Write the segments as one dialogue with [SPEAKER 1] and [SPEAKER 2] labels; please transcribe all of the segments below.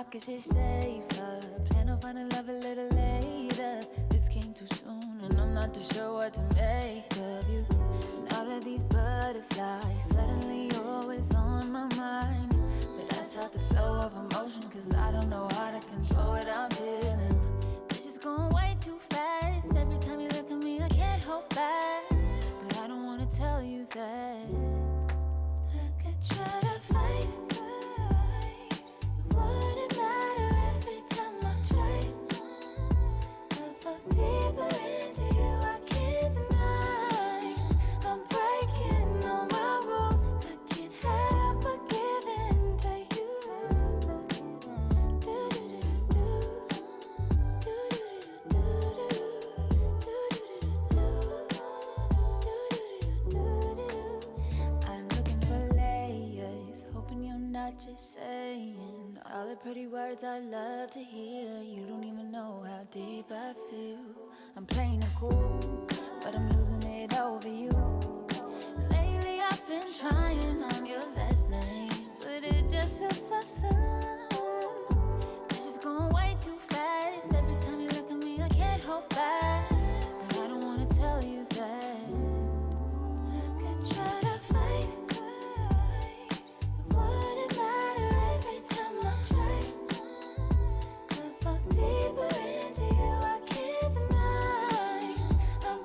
[SPEAKER 1] pockets is safer. Plan on finding love a little later. This came too soon, and I'm not too sure what to make of you. And all of these butterflies suddenly always on my mind. But I stop the flow of emotion, cause I don't know how to control what I'm feeling. This is going way too fast. Every time you look at me, I can't hold back. But I don't wanna tell you that I could try to fight. It wouldn't matter every time I try. I fall deeper into you, I can't deny. I'm breaking all my rules. I can't help but give in to you. I'm looking for layers, hoping you're not just saying all the pretty words I love to hear. You don't even know how deep I feel. I'm playing it cool, but I'm losing it over you. Lately I've been trying on your last name, but it just feels so soon. This is going way too fast. Every time you look at me, I can't hold back. But I don't wanna tell you that I could try to fight. It wouldn't matter every time I try. I fall deeper into you, I can't deny. I'm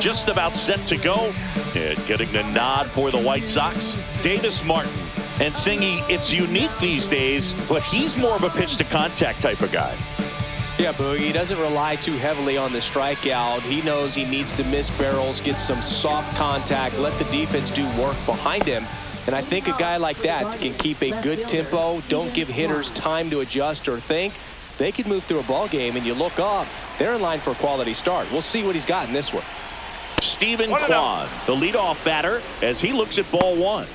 [SPEAKER 2] just about set to go. And getting the nod for the White Sox, Davis Martin. And Singy, it's unique these days, but he's more of a pitch-to-contact type of guy.
[SPEAKER 3] Yeah, Boogie, he doesn't rely too heavily on the strikeout. He knows he needs to miss barrels, get some soft contact, let the defense do work behind him. And I think a guy like that can keep a good tempo, don't give hitters time to adjust or think. They could move through a ball game, and you look up, they're in line for a quality start. We'll see what he's got in this one.
[SPEAKER 2] Steven Kwan, the leadoff batter, as he looks at ball one.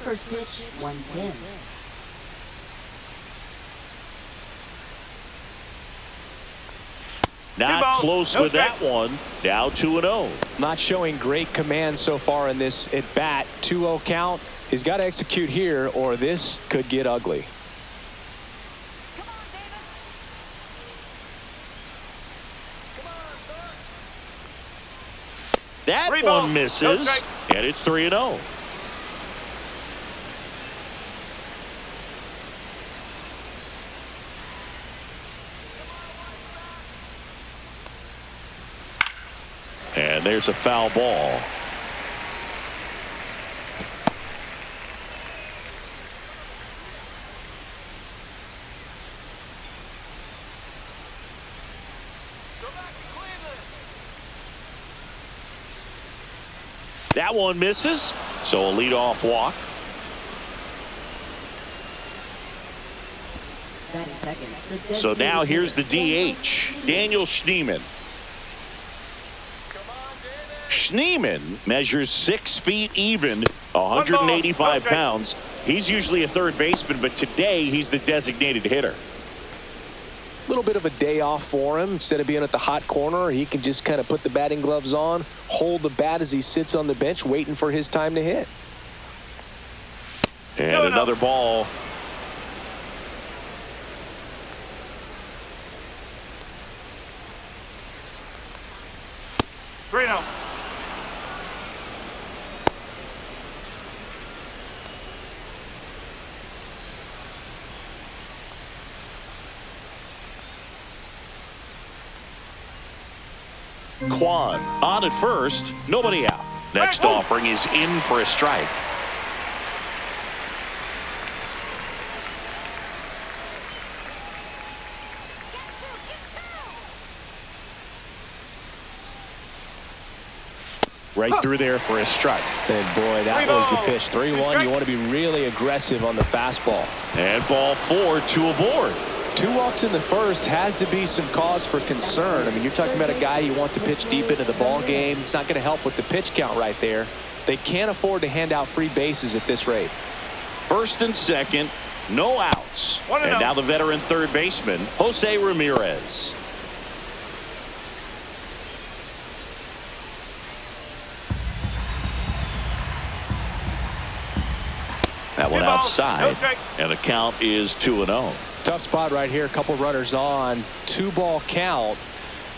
[SPEAKER 4] First pitch, 110.
[SPEAKER 2] Not close with that one. Now 2-0.
[SPEAKER 3] Not showing great command so far in this at bat. 2-0 count. He's got to execute here, or this could get ugly.
[SPEAKER 2] That one misses, and it's 3-0. And there's a foul ball. That one misses, so a leadoff walk. So now here's the DH, Daniel Schneemann. Schneemann measures 6 feet even, 185 pounds. He's usually a third baseman, but today he's the designated hitter.
[SPEAKER 3] A little bit of a day off for him. Instead of being at the hot corner, he can just kind of put the batting gloves on, hold the bat as he sits on the bench waiting for his time to hit.
[SPEAKER 2] And another ball. Kwan on at first, nobody out. Next offering is in for a strike. Right through there for a strike.
[SPEAKER 3] And boy, that was the pitch. 3-1. You want to be really aggressive on the fastball.
[SPEAKER 2] And ball 4, 2 aboard.
[SPEAKER 3] 2 walks in the first has to be some cause for concern. I mean, you're talking about a guy you want to pitch deep into the ball game. It's not going to help with the pitch count right there. They can't afford to hand out free bases at this rate.
[SPEAKER 2] First and second, no outs. And now the veteran third baseman, Jose Ramirez. That one outside, and the count is 2-0.
[SPEAKER 3] Tough spot right here. A couple runners on. 2-ball count.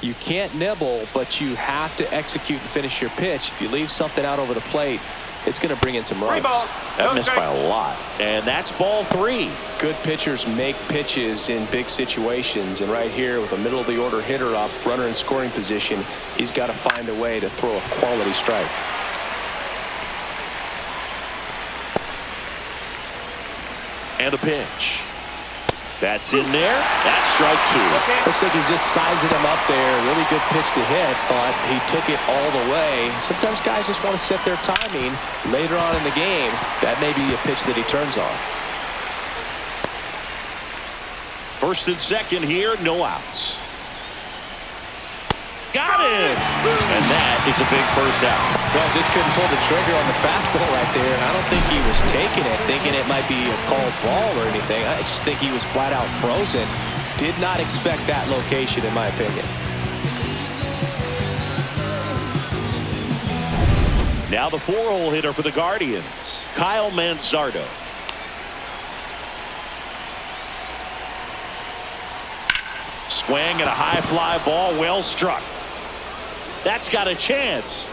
[SPEAKER 3] You can't nibble, but you have to execute and finish your pitch. If you leave something out over the plate, it's going to bring in some runs.
[SPEAKER 2] That missed by a lot. And that's ball 3.
[SPEAKER 3] Good pitchers make pitches in big situations. And right here with a middle of the order hitter up, runner in scoring position, he's got to find a way to throw a quality strike.
[SPEAKER 2] And a pitch. That's in there. That's strike 2.
[SPEAKER 3] Looks like he's just sizing him up there. Really good pitch to hit, but he took it all the way. Sometimes guys just want to set their timing later on in the game. That may be a pitch that he turns on.
[SPEAKER 2] First and second here, no outs. Got it! And that is a big first out.
[SPEAKER 3] Well, just couldn't pull the trigger on the fastball right there. And I don't think he was taking it, thinking it might be a called ball or anything. I just think he was flat out frozen. Did not expect that location, in my opinion.
[SPEAKER 2] Now the 4-hole hitter for the Guardians, Kyle Manzardo. Swing and a high fly ball, well struck. That's got a chance.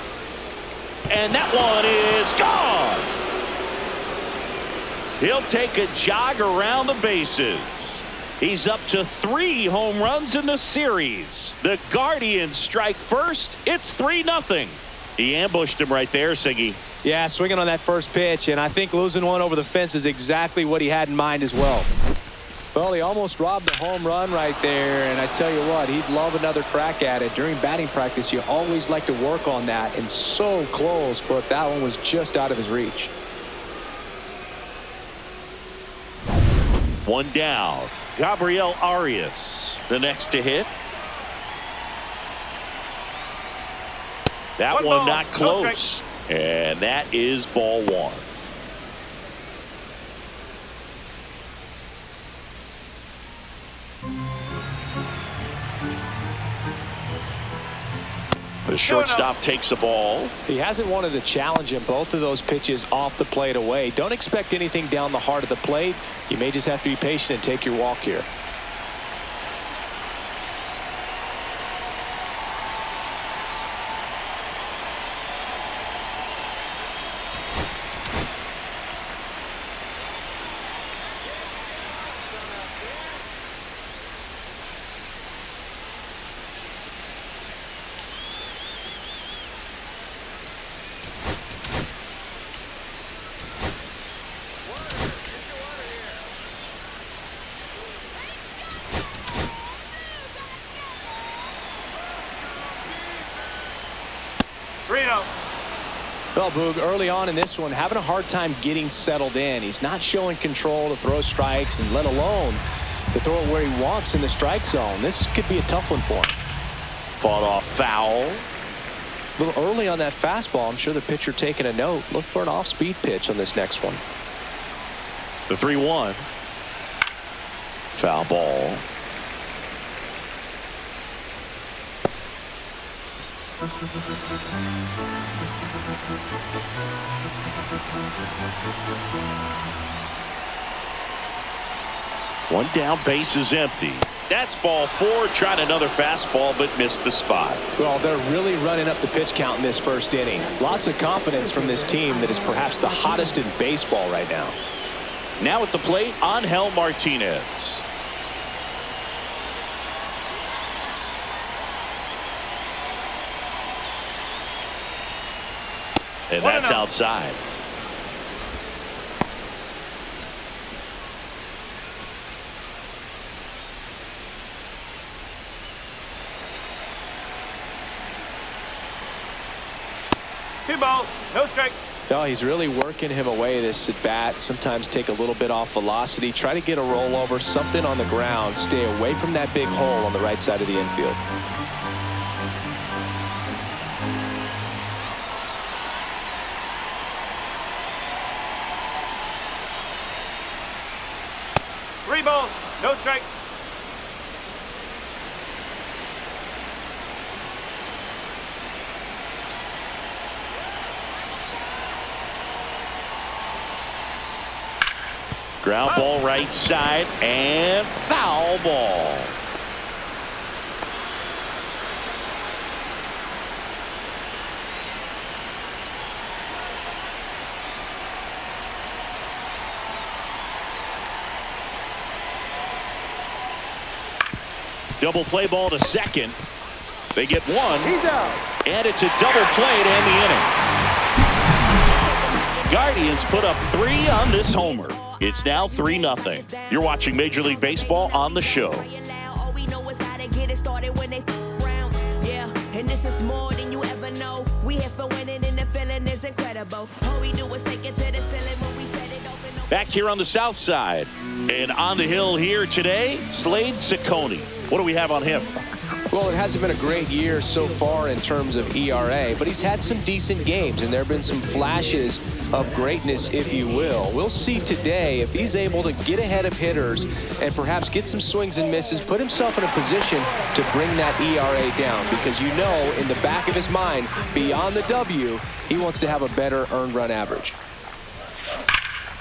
[SPEAKER 2] And that one is gone. He'll take a jog around the bases. He's up to 3 home runs in the series. The Guardians strike first. It's 3-0. He ambushed him right there, Siggy.
[SPEAKER 3] Yeah, swinging on that first pitch, and I think losing one over the fence is exactly what he had in mind as well. Well, he almost robbed a home run right there, and I tell you what, he'd love another crack at it. During batting practice, you always like to work on that, and so close, but that one was just out of his reach.
[SPEAKER 2] 1 down. Gabriel Arias, the next to hit. That one not close. And that is ball 1. The shortstop takes the ball.
[SPEAKER 3] He hasn't wanted to challenge him both of those pitches off the plate away. Don't expect anything down the heart of the plate. You may just have to be patient and take your walk here. Well, Boog, early on in this one, having a hard time getting settled in. He's not showing control to throw strikes, and let alone to throw it where he wants in the strike zone. This could be a tough one for him.
[SPEAKER 2] Fought off foul.
[SPEAKER 3] A little early on that fastball. I'm sure the pitcher taking a note. Look for an off-speed pitch on this next one.
[SPEAKER 2] The 3-1. Foul ball. One down, base is empty. That's ball 4. Tried another fastball but missed the spot.
[SPEAKER 3] Well, they're really running up the pitch count in this first inning. Lots of confidence from this team that is perhaps the hottest in baseball right now.
[SPEAKER 2] Now at the plate, Angel Martinez. And that's outside.
[SPEAKER 5] Two balls, no strike.
[SPEAKER 3] No, he's really working him away this at bat. Sometimes take a little bit off velocity. Try to get a rollover, something on the ground. Stay away from that big hole on the right side of the infield.
[SPEAKER 5] Three balls, no strike.
[SPEAKER 2] Ground ball right side and foul ball. Double play ball to second. They get one.
[SPEAKER 5] He's out.
[SPEAKER 2] And it's a double play to end the inning. Guardians put up 3 on this homer. It's now 3-0. You're watching Major League Baseball on the show.
[SPEAKER 6] All we know is how to get it started when they rounds. Yeah, and this is more than you ever know. We here for winning and the feeling is incredible. All we do is take it to the ceiling when we set it off and
[SPEAKER 2] Back here on the south side. And on the hill here today, Slate Cecconi. What do we have on him?
[SPEAKER 3] Well, it hasn't been a great year so far in terms of ERA, but he's had some decent games, and there have been some flashes of greatness, if you will. We'll see today if he's able to get ahead of hitters and perhaps get some swings and misses, put himself in a position to bring that ERA down, because you know in the back of his mind, beyond the W, he wants to have a better earned run average.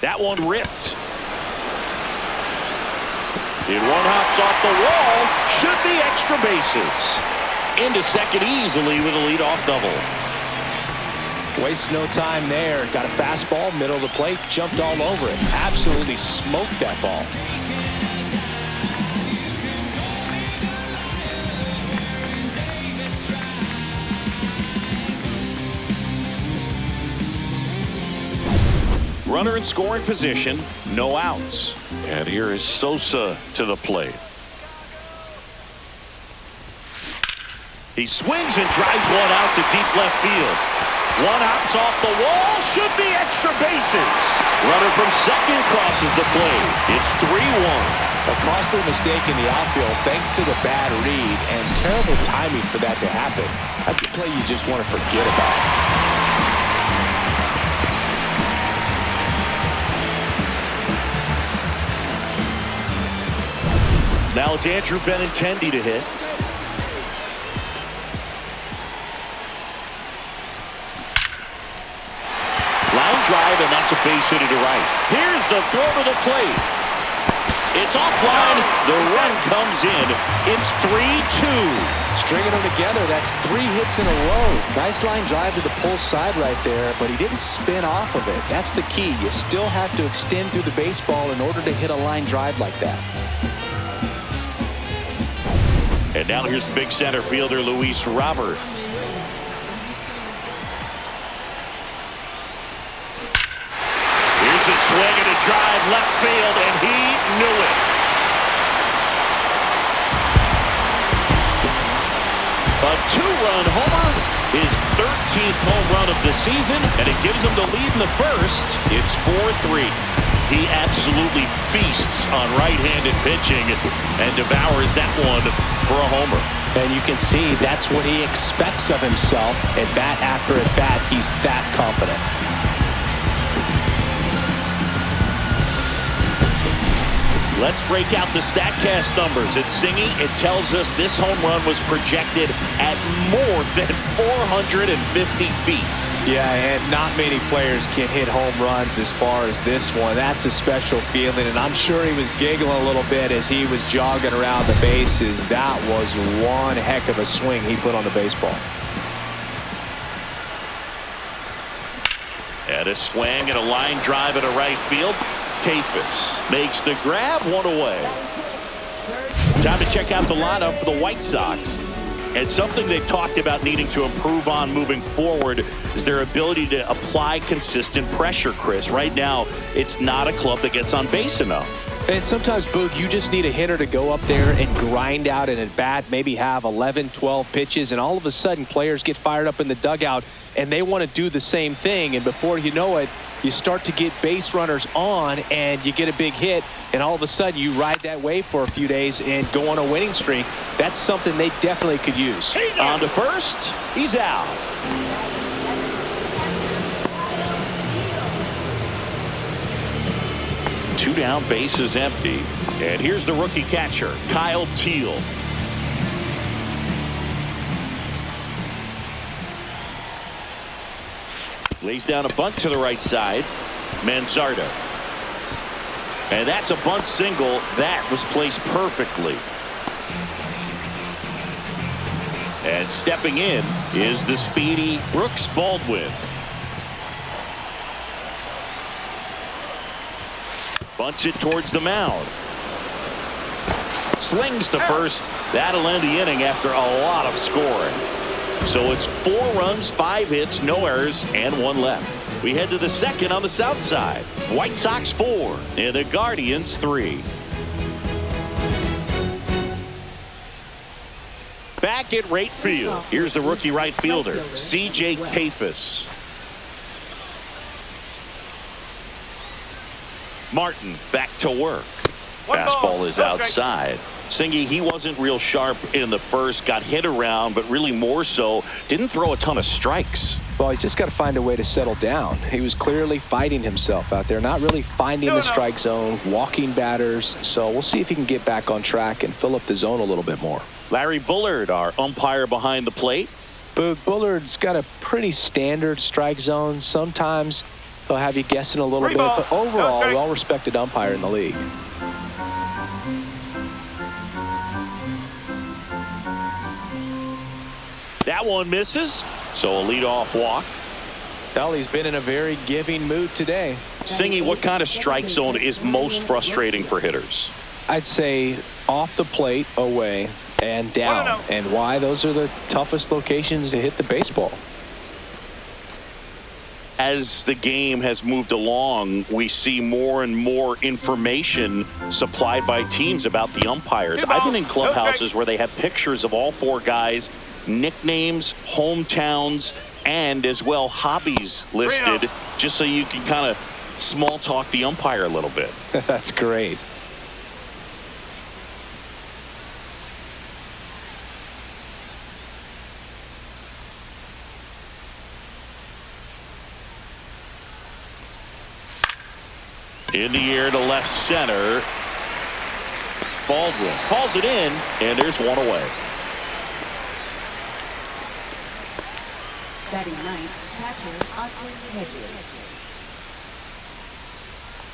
[SPEAKER 2] That one ripped. And one hops off the wall. Should be extra bases. Into second easily with a leadoff double.
[SPEAKER 3] Wastes no time there. Got a fastball, middle of the plate, jumped all over it. Absolutely smoked that ball.
[SPEAKER 2] runner in scoring position, no outs. And here is Sosa to the plate. He swings and drives one out to deep left field. One hops off the wall, should be extra bases. Runner from second crosses the plate. It's 3-1.
[SPEAKER 3] A costly mistake in the outfield thanks to the bad read and terrible timing for that to happen. That's a play you just want to forget about.
[SPEAKER 2] Now it's Andrew Benintendi to hit. Line drive, and that's a base hit to right. Here's the throw to the plate. It's offline. The run comes in. It's 3-2.
[SPEAKER 3] Stringing them together, that's 3 hits in a row. Nice line drive to the pull side right there, but he didn't spin off of it. That's the key. You still have to extend through the baseball in order to hit a line drive like that.
[SPEAKER 2] And now here's the big center fielder, Luis Robert. Here's a swing and a drive left field, and he knew it. A 2-run homer, his 13th home run of the season, and it gives him the lead in the first. It's 4-3. He absolutely feasts on right-handed pitching and devours that one for a homer.
[SPEAKER 3] And you can see that's what he expects of himself. At bat after at bat, he's that confident.
[SPEAKER 2] Let's break out the StatCast numbers. At Singy, it tells us this home run was projected at more than 450 feet.
[SPEAKER 3] Yeah, and not many players can hit home runs as far as this one. That's a special feeling, and I'm sure he was giggling a little bit as he was jogging around the bases. That was one heck of a swing he put on the baseball.
[SPEAKER 2] And a swing and a line drive into right field. Cecconi makes the grab, one away. Time to check out the lineup for the White Sox. And something they've talked about needing to improve on moving forward is their ability to apply consistent pressure, Chris. Right now, it's not a club that gets on base enough.
[SPEAKER 3] And sometimes, Boog, you just need a hitter to go up there and grind out an at-bat, maybe have 11, 12 pitches, and all of a sudden players get fired up in the dugout, and they want to do the same thing. And before you know it, you start to get base runners on, and you get a big hit, and all of a sudden you ride that wave for a few days and go on a winning streak. That's something they definitely could use.
[SPEAKER 2] On to first, he's out. Two down, base is empty. And here's the rookie catcher, Kyle Teal. Lays down a bunt to the right side. Manzardo. And that's a bunt single. That was placed perfectly. And stepping in is the speedy Brooks Baldwin. Bunts it towards the mound. Slings to first. That'll end the inning after a lot of scoring. So it's 4 runs, 5 hits, no errors, and 1 left. We head to the second on the south side. White Sox 4 and the Guardians 3. Back at right field. Here's the rookie right fielder, C.J. Cecconi. Martin back to work. Fastball is outside. Singy, he wasn't real sharp in the first, got hit around, but really more so, didn't throw a ton of strikes.
[SPEAKER 3] Well, he's just got to find a way to settle down. He was clearly fighting himself out there, not really finding the strike zone, walking batters. So we'll see if he can get back on track and fill up the zone a little bit more.
[SPEAKER 2] Larry Bullard, our umpire behind the plate.
[SPEAKER 3] Boog, Bullard's got a pretty standard strike zone. Sometimes he'll have you guessing a little bit, but overall, well-respected umpire in the league.
[SPEAKER 2] That one misses, so a leadoff walk.
[SPEAKER 3] Well, he's been in a very giving mood today.
[SPEAKER 2] Singy, what kind of strike zone is most frustrating for hitters?
[SPEAKER 3] I'd say off the plate, away, and down. And why? Those are the toughest locations to hit the baseball.
[SPEAKER 2] As the game has moved along, we see more and more information supplied by teams about the umpires. I've been in clubhouses where they have pictures of all four guys, nicknames, hometowns, and as well hobbies listed, just so you can kind of small talk the umpire a little bit.
[SPEAKER 3] That's great.
[SPEAKER 2] In the air to left center. Baldwin calls it in, and there's one away.
[SPEAKER 4] Batting ninth, catcher Austin Hedges.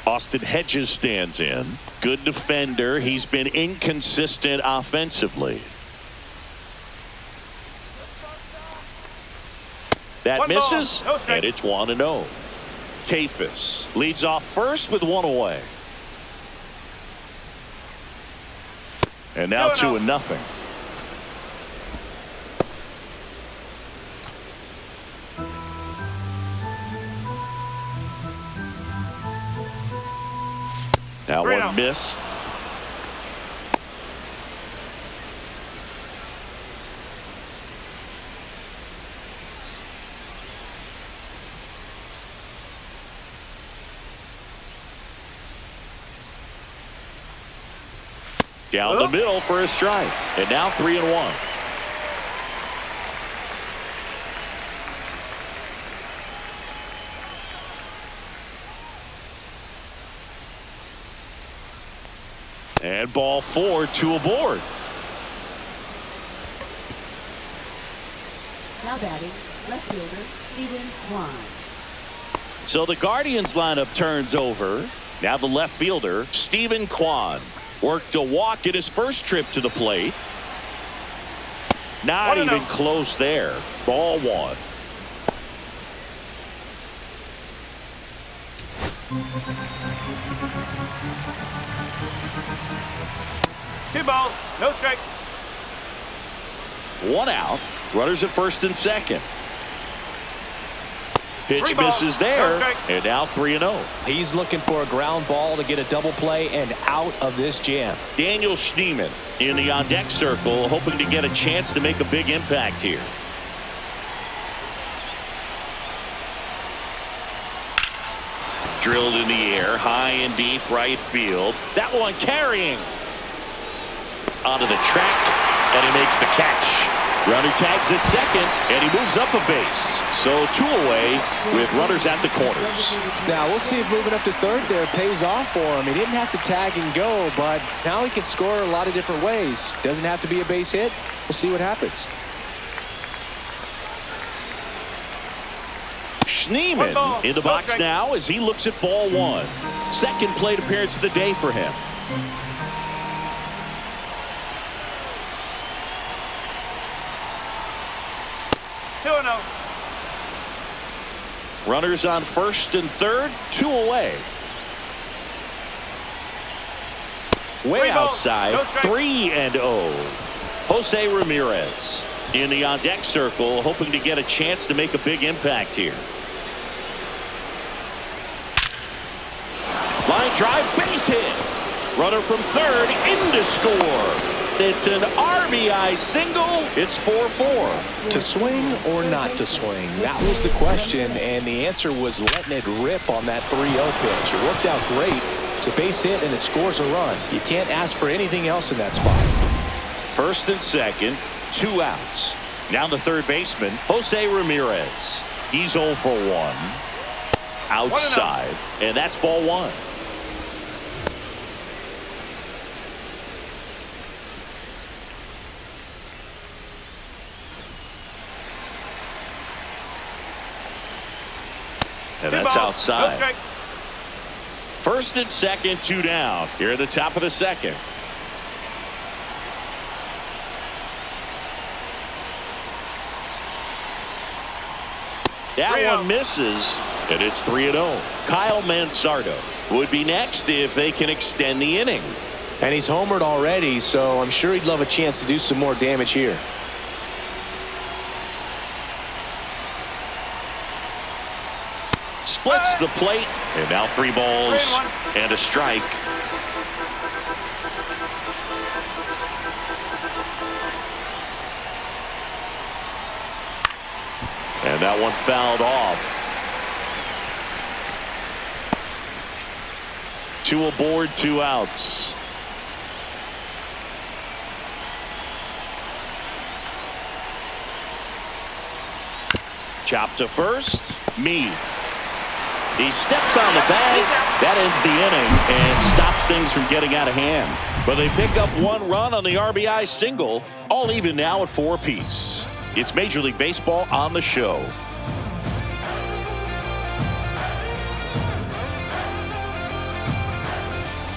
[SPEAKER 2] Austin Hedges stands in. Good defender. He's been inconsistent offensively. That misses, and it's 1-0. Cecconi leads off first with one away. And now 2-0. That one missed. Down the middle for a strike. And now 3-1. And ball 4, 2 aboard.
[SPEAKER 4] Now batting, left fielder Stephen Kwan.
[SPEAKER 2] So the Guardians lineup turns over. Now the left fielder, Stephen Kwan. Worked a walk in his first trip to the plate. Not even close there. Ball 1.
[SPEAKER 5] Two balls, no strike.
[SPEAKER 2] 1 out. Runners at first and second. Pitch misses there, and now 3-0.
[SPEAKER 3] He's looking for a ground ball to get a double play and out of this jam.
[SPEAKER 2] Daniel Schneemann in the on-deck circle, hoping to get a chance to make a big impact here. Drilled in the air, high and deep right field. That one carrying onto the track, and he makes the catch. Runner tags at second, and he moves up a base. So 2 away with runners at the corners.
[SPEAKER 3] Now we'll see if moving up to third there pays off for him. He didn't have to tag and go, but now he can score a lot of different ways. Doesn't have to be a base hit. We'll see what happens.
[SPEAKER 2] Schneemann in the box now as he looks at ball 1. Second plate appearance of the day for him. Runners on first and third, 2 away. Way outside, 3-0. Jose Ramirez in the on-deck circle, hoping to get a chance to make a big impact here. Line drive, base hit. Runner from third in to score. It's an RBI single. It's 4-4.
[SPEAKER 3] To swing or not to swing? That was the question, and the answer was letting it rip on that 3-0 pitch. It worked out great. It's a base hit, and it scores a run. You can't ask for anything else in that spot.
[SPEAKER 2] First and second, 2 outs. Now the third baseman, Jose Ramirez. He's 0 for 1. Outside, and that's ball 1. And that's outside. First and second, 2 down. Here at the top of the second. That one misses, and it's 3-0. Kyle Manzardo would be next if they can extend the inning.
[SPEAKER 3] And he's homered already, so I'm sure he'd love a chance to do some more damage here.
[SPEAKER 2] Splits the plate, and now 3 balls and a strike. And that one fouled off. 2 aboard, 2 outs. Chop to first. Meade. He steps on the bag. That ends the inning and stops things from getting out of hand. But they pick up 1 run on the RBI single. All even now at 4 apiece. It's Major League Baseball on the show.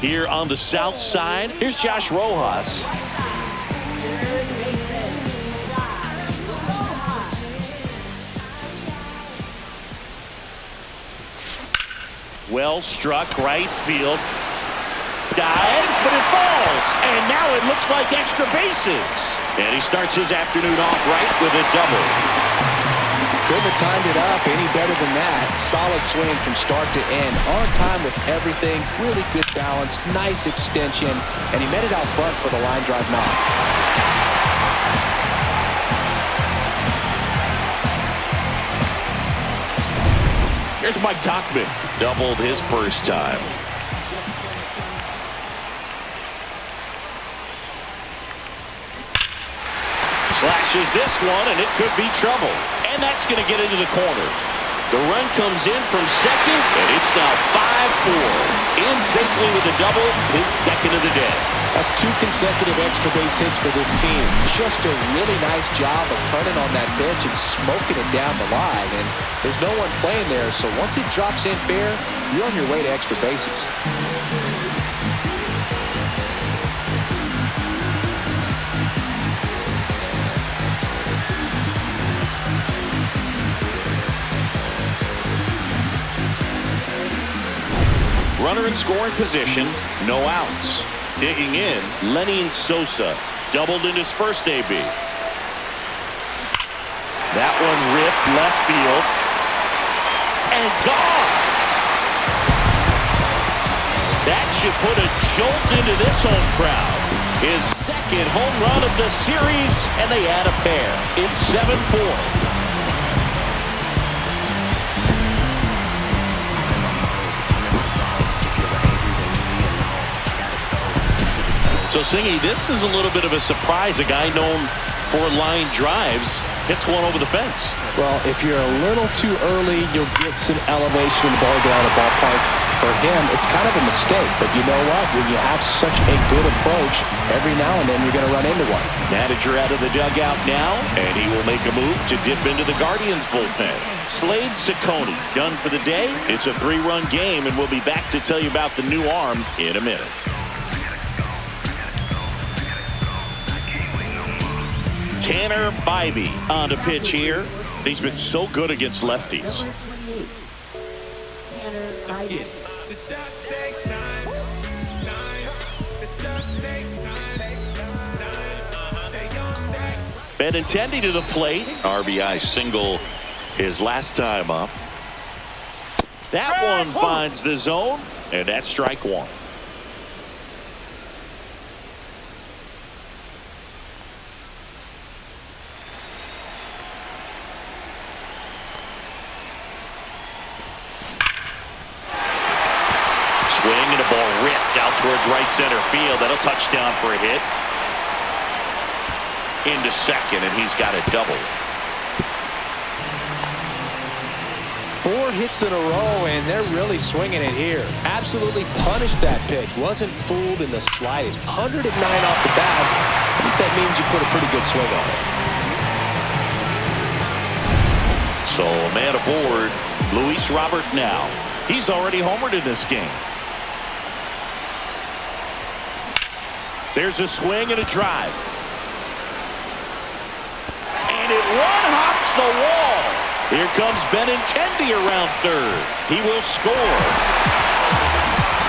[SPEAKER 2] Here on the south side, here's Josh Rojas. Well struck, right field. Dives, but it falls. And now it looks like extra bases. And he starts his afternoon off right with a double.
[SPEAKER 3] Couldn't have timed it up any better than that. Solid swing from start to end. On time with everything. Really good balance. Nice extension. And he met it out front for the line drive knock.
[SPEAKER 2] Here's Mike Tauchman. Doubled his first time. Slashes this one, and it could be trouble. And that's going to get into the corner. The run comes in from second, and it's now 5-4. In safely with a double, his second of the day.
[SPEAKER 3] That's 2 consecutive extra base hits for this team. Just a really nice job of turning on that pitch and smoking it down the line. And there's no one playing there, so once it drops in fair, you're on your way to extra bases.
[SPEAKER 2] Runner in scoring position, no outs. Digging in, Lenny Sosa doubled in his first AB. That one ripped left field and gone. That should put a jolt into this home crowd. His second home run of the series, and they add a pair. It's 7-4. So, Singy, this is a little bit of a surprise. A guy known for line drives hits one over the fence.
[SPEAKER 3] Well, if you're a little too early, you'll get some elevation in the ball down the ballpark. For him, it's kind of a mistake. But you know what? When you have such a good approach, every now and then you're going to run into one.
[SPEAKER 2] Manager out of the dugout now, and he will make a move to dip into the Guardians bullpen. Slade Cecconi done for the day. It's a 3-run game, and we'll be back to tell you about the new arm in a minute. Tanner Bybee on the pitch here. He's been so good against lefties. Benintendi to the plate. RBI single his last time up. That one finds the zone, and that's strike 1. Swing and a ball ripped out towards right center field. That'll touch down for a hit. Into second, and he's got a double.
[SPEAKER 3] 4 hits in a row, and they're really swinging it here. Absolutely punished that pitch. Wasn't fooled in the slightest. 109 off the bat. I think that means you put a pretty good swing on it.
[SPEAKER 2] So a man aboard, Luis Robert now. He's already homered in this game. There's a swing and a drive. And it one-hops the wall. Here comes Benintendi around third. He will score.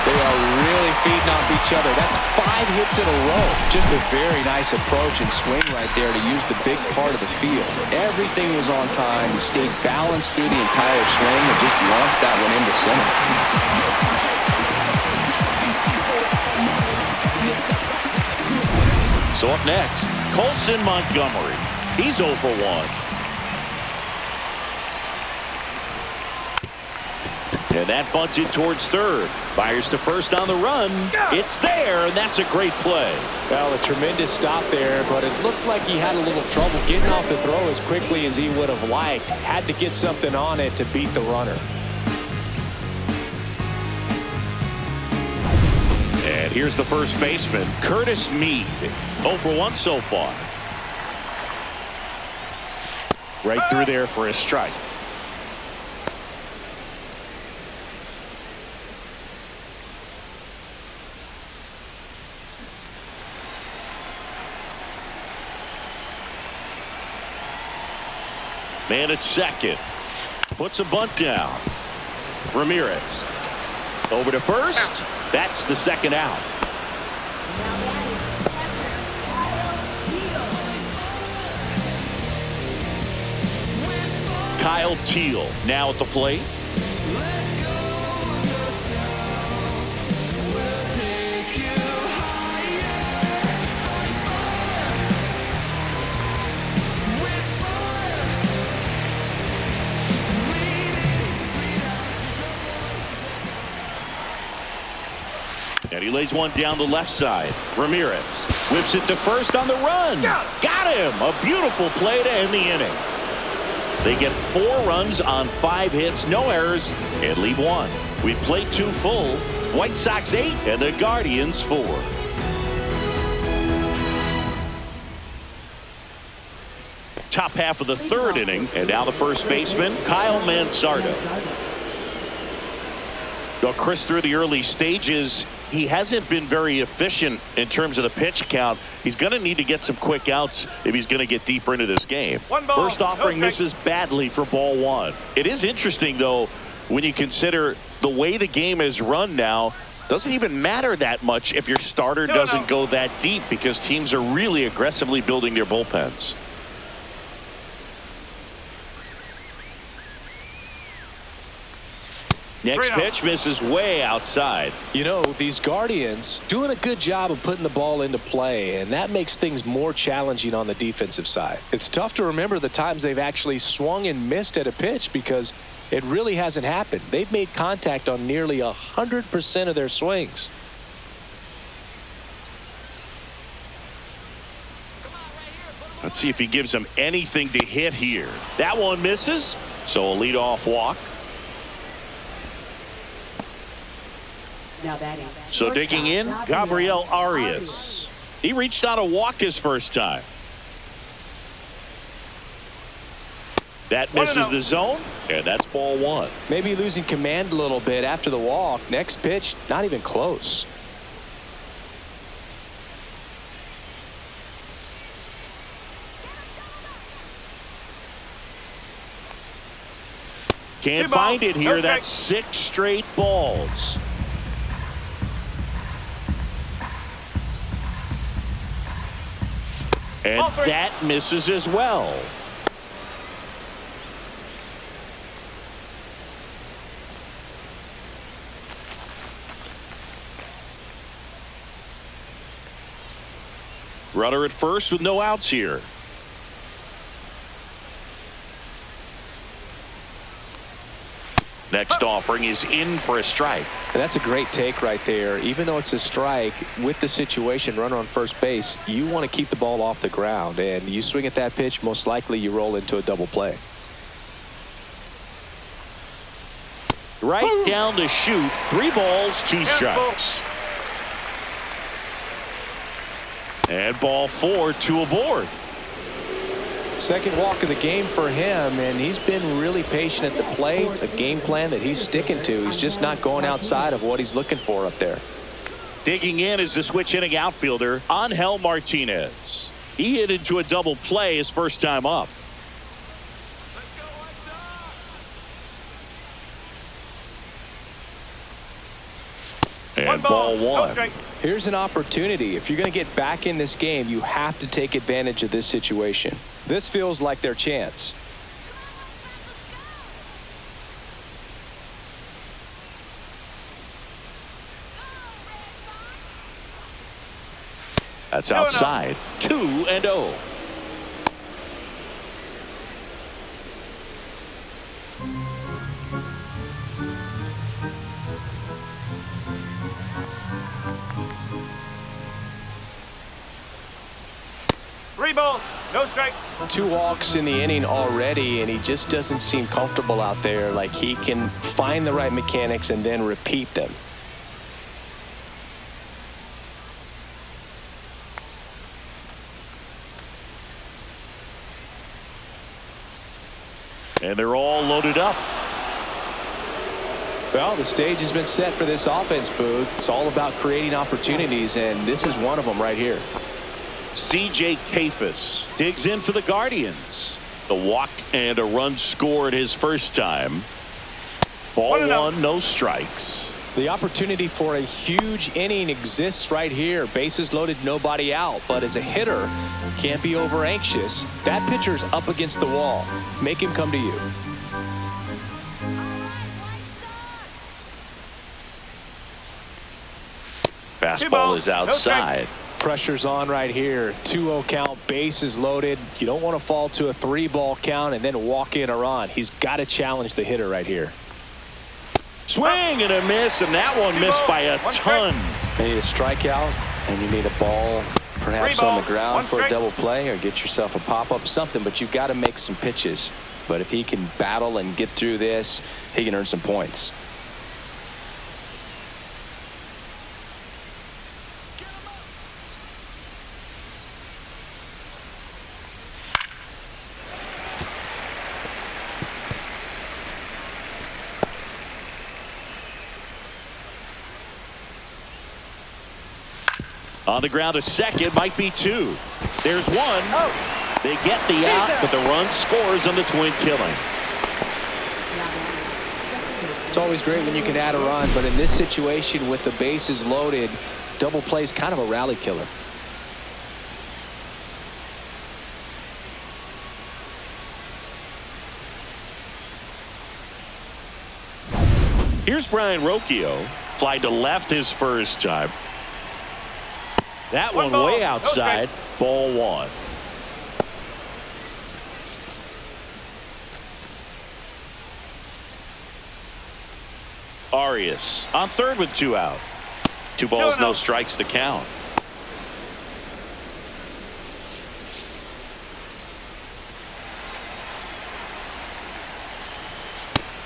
[SPEAKER 3] They They are really feeding off each other. That's 5 hits in a row. Just a very nice approach and swing right there to use the big part of the field.
[SPEAKER 7] Everything was on time. He stayed balanced through the entire swing and just launched that one into center.
[SPEAKER 2] So up next, Colson Montgomery. He's 0 for 1. And that bunted towards third. Fires to first on the run. It's there, and that's a great play.
[SPEAKER 3] Well, a tremendous stop there, but it looked like he had a little trouble getting off the throw as quickly as he would have liked. Had to get something on it to beat the runner.
[SPEAKER 2] And here's the first baseman, Curtis Mead. 0 for 1 so far. Right through there for a strike. Man at second. Puts a bunt down. Ramirez. Over to first. That's the second out. Kyle Teal now at the plate. And he lays one down the left side. Ramirez whips it to first on the run. Got him. A beautiful play to end the inning. They get 4 runs on 5 hits, no errors, and leave 1. We played 2 full. White Sox 8 and the Guardians 4. Top half of the 3rd inning, and now the first baseman, Kyle Mansardo. Well, Chris, through the early stages, he hasn't been very efficient in terms of the pitch count. He's going to need to get some quick outs if he's going to get deeper into this game. First offering misses badly for ball 1. It is interesting, though, when you consider the way the game is run now. Doesn't even matter that much if your starter doesn't go that deep, because teams are really aggressively building their bullpens. Next pitch misses way outside.
[SPEAKER 3] You know, these Guardians doing a good job of putting the ball into play, and that makes things more challenging on the defensive side. It's tough to remember the times they've actually swung and missed at a pitch, because it really hasn't happened. They've made contact on nearly 100% of their swings.
[SPEAKER 2] Let's see if he gives them anything to hit here. That one misses, so a leadoff walk. So digging in, Gabriel Arias. He reached out a walk his first time. That misses the zone, and that's ball 1.
[SPEAKER 3] Maybe losing command a little bit after the walk. Next pitch, not even close.
[SPEAKER 2] Can't find it here. That's 6 straight balls. And that misses as well. Runner at first with no outs here. Next offering is in for a strike.
[SPEAKER 3] And that's a great take right there. Even though it's a strike, with the situation, runner on first base, you want to keep the ball off the ground. And you swing at that pitch, most likely you roll into a double play.
[SPEAKER 2] Right down the chute. 3 balls, 2 strikes. And ball 4, 2 aboard.
[SPEAKER 3] Second walk of the game for him, and he's been really patient at the plate. A game plan that he's sticking to. He's just not going outside of what he's looking for up there.
[SPEAKER 2] Digging in is the switch hitting outfielder, Angel Martinez. He hit into a double play his first time up. And And ball
[SPEAKER 5] No
[SPEAKER 2] one.
[SPEAKER 5] strike.
[SPEAKER 3] Here's an opportunity. If you're going to get back in this game, you have to take advantage of this situation. This feels like their chance.
[SPEAKER 2] That's outside. 2-0.
[SPEAKER 5] Three balls. No strike.
[SPEAKER 3] 2 walks in the inning already, and he just doesn't seem comfortable out there. Like he can find the right mechanics and then repeat them.
[SPEAKER 2] And they're all loaded up.
[SPEAKER 3] Well, the stage has been set for this offense, Boog. It's all about creating opportunities, and this is one of them right here.
[SPEAKER 2] C.J. Cecconi digs in for the Guardians. The walk and a run scored his first time. Ball 1, no strikes.
[SPEAKER 3] The opportunity for a huge inning exists right here. Bases loaded, nobody out. But as a hitter, can't be over anxious. That pitcher's up against the wall. Make him come to you.
[SPEAKER 2] Fastball is outside.
[SPEAKER 3] Pressure's on right here. 2-0 count, bases loaded. You don't want to fall to a 3-ball count and then walk in a run. He's got to challenge the hitter right here.
[SPEAKER 2] Swing and a miss, and that one missed by a ton.
[SPEAKER 7] You need a strikeout, and you need a ball perhaps on the ground for a double play, or get yourself a pop-up, something, but you've got to make some pitches. But if he can battle and get through this, he can earn some points.
[SPEAKER 2] On the ground, a second, might be 2. There's 1. They get the out, but the run scores on the twin killing.
[SPEAKER 3] It's always great when you can add a run, but in this situation with the bases loaded, double play is kind of a rally killer.
[SPEAKER 2] Here's Brian Rocchio. Fly to left his first time. That one way outside. Ball 1. Arias on third with 2 out. 2 balls, no strikes, the count.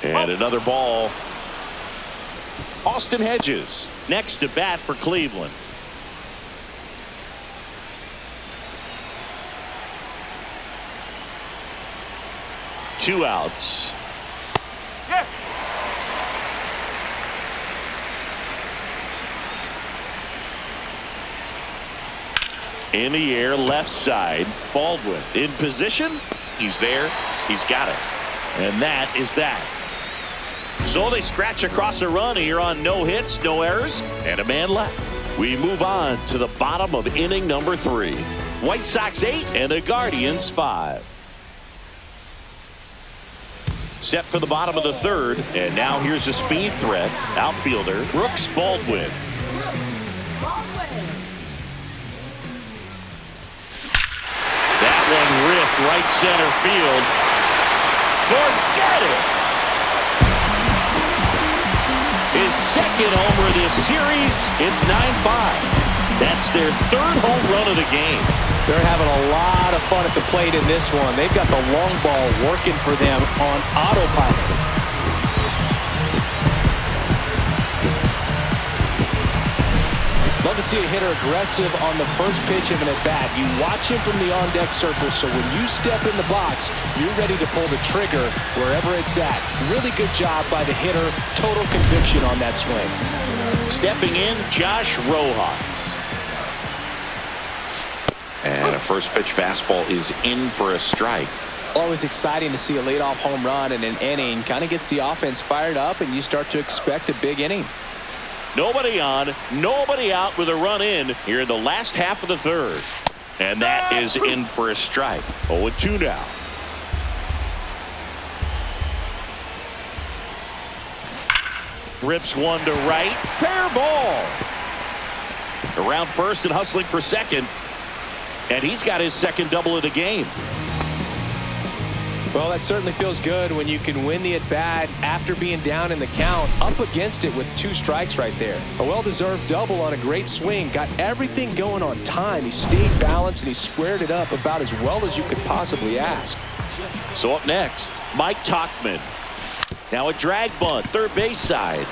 [SPEAKER 2] And another ball. Austin Hedges next to bat for Cleveland. Two outs.
[SPEAKER 5] Yes.
[SPEAKER 2] In the air, left side. Baldwin in position. He's there. He's got it. And that is that. So they scratch across a run here on no hits, no errors, and a man left. We move on to the bottom of inning number 3. White Sox 8 and the Guardians 5. Set for the bottom of the 3rd, and now here's a speed threat. Outfielder Brooks Baldwin. That one ripped right center field. Forget it. His second homer of this series. It's 9-5. That's their 3rd home run of the game.
[SPEAKER 3] They're having a lot of fun at the plate in this one. They've got the long ball working for them on autopilot. Love to see a hitter aggressive on the first pitch of an at-bat. You watch him from the on-deck circle, so when you step in the box, you're ready to pull the trigger wherever it's at. Really good job by the hitter. Total conviction on that swing.
[SPEAKER 2] Stepping in, Josh Rojas. And a first pitch fastball is in for a strike.
[SPEAKER 3] Always exciting to see a leadoff home run in an inning. Kind of gets the offense fired up, and you start to expect a big inning.
[SPEAKER 2] Nobody on, nobody out with a run in here in the last half of the third. And that is in for a strike. 0-2 now. Rips one to right. Fair ball. Around first and hustling for second. And he's got his second double of the game.
[SPEAKER 3] Well, that certainly feels good when you can win the at-bat after being down in the count, up against it with 2 strikes right there. A well-deserved double on a great swing. Got everything going on time. He stayed balanced and he squared it up about as well as you could possibly ask.
[SPEAKER 2] So up next, Mike Tauchman. Now a drag bunt, third base side.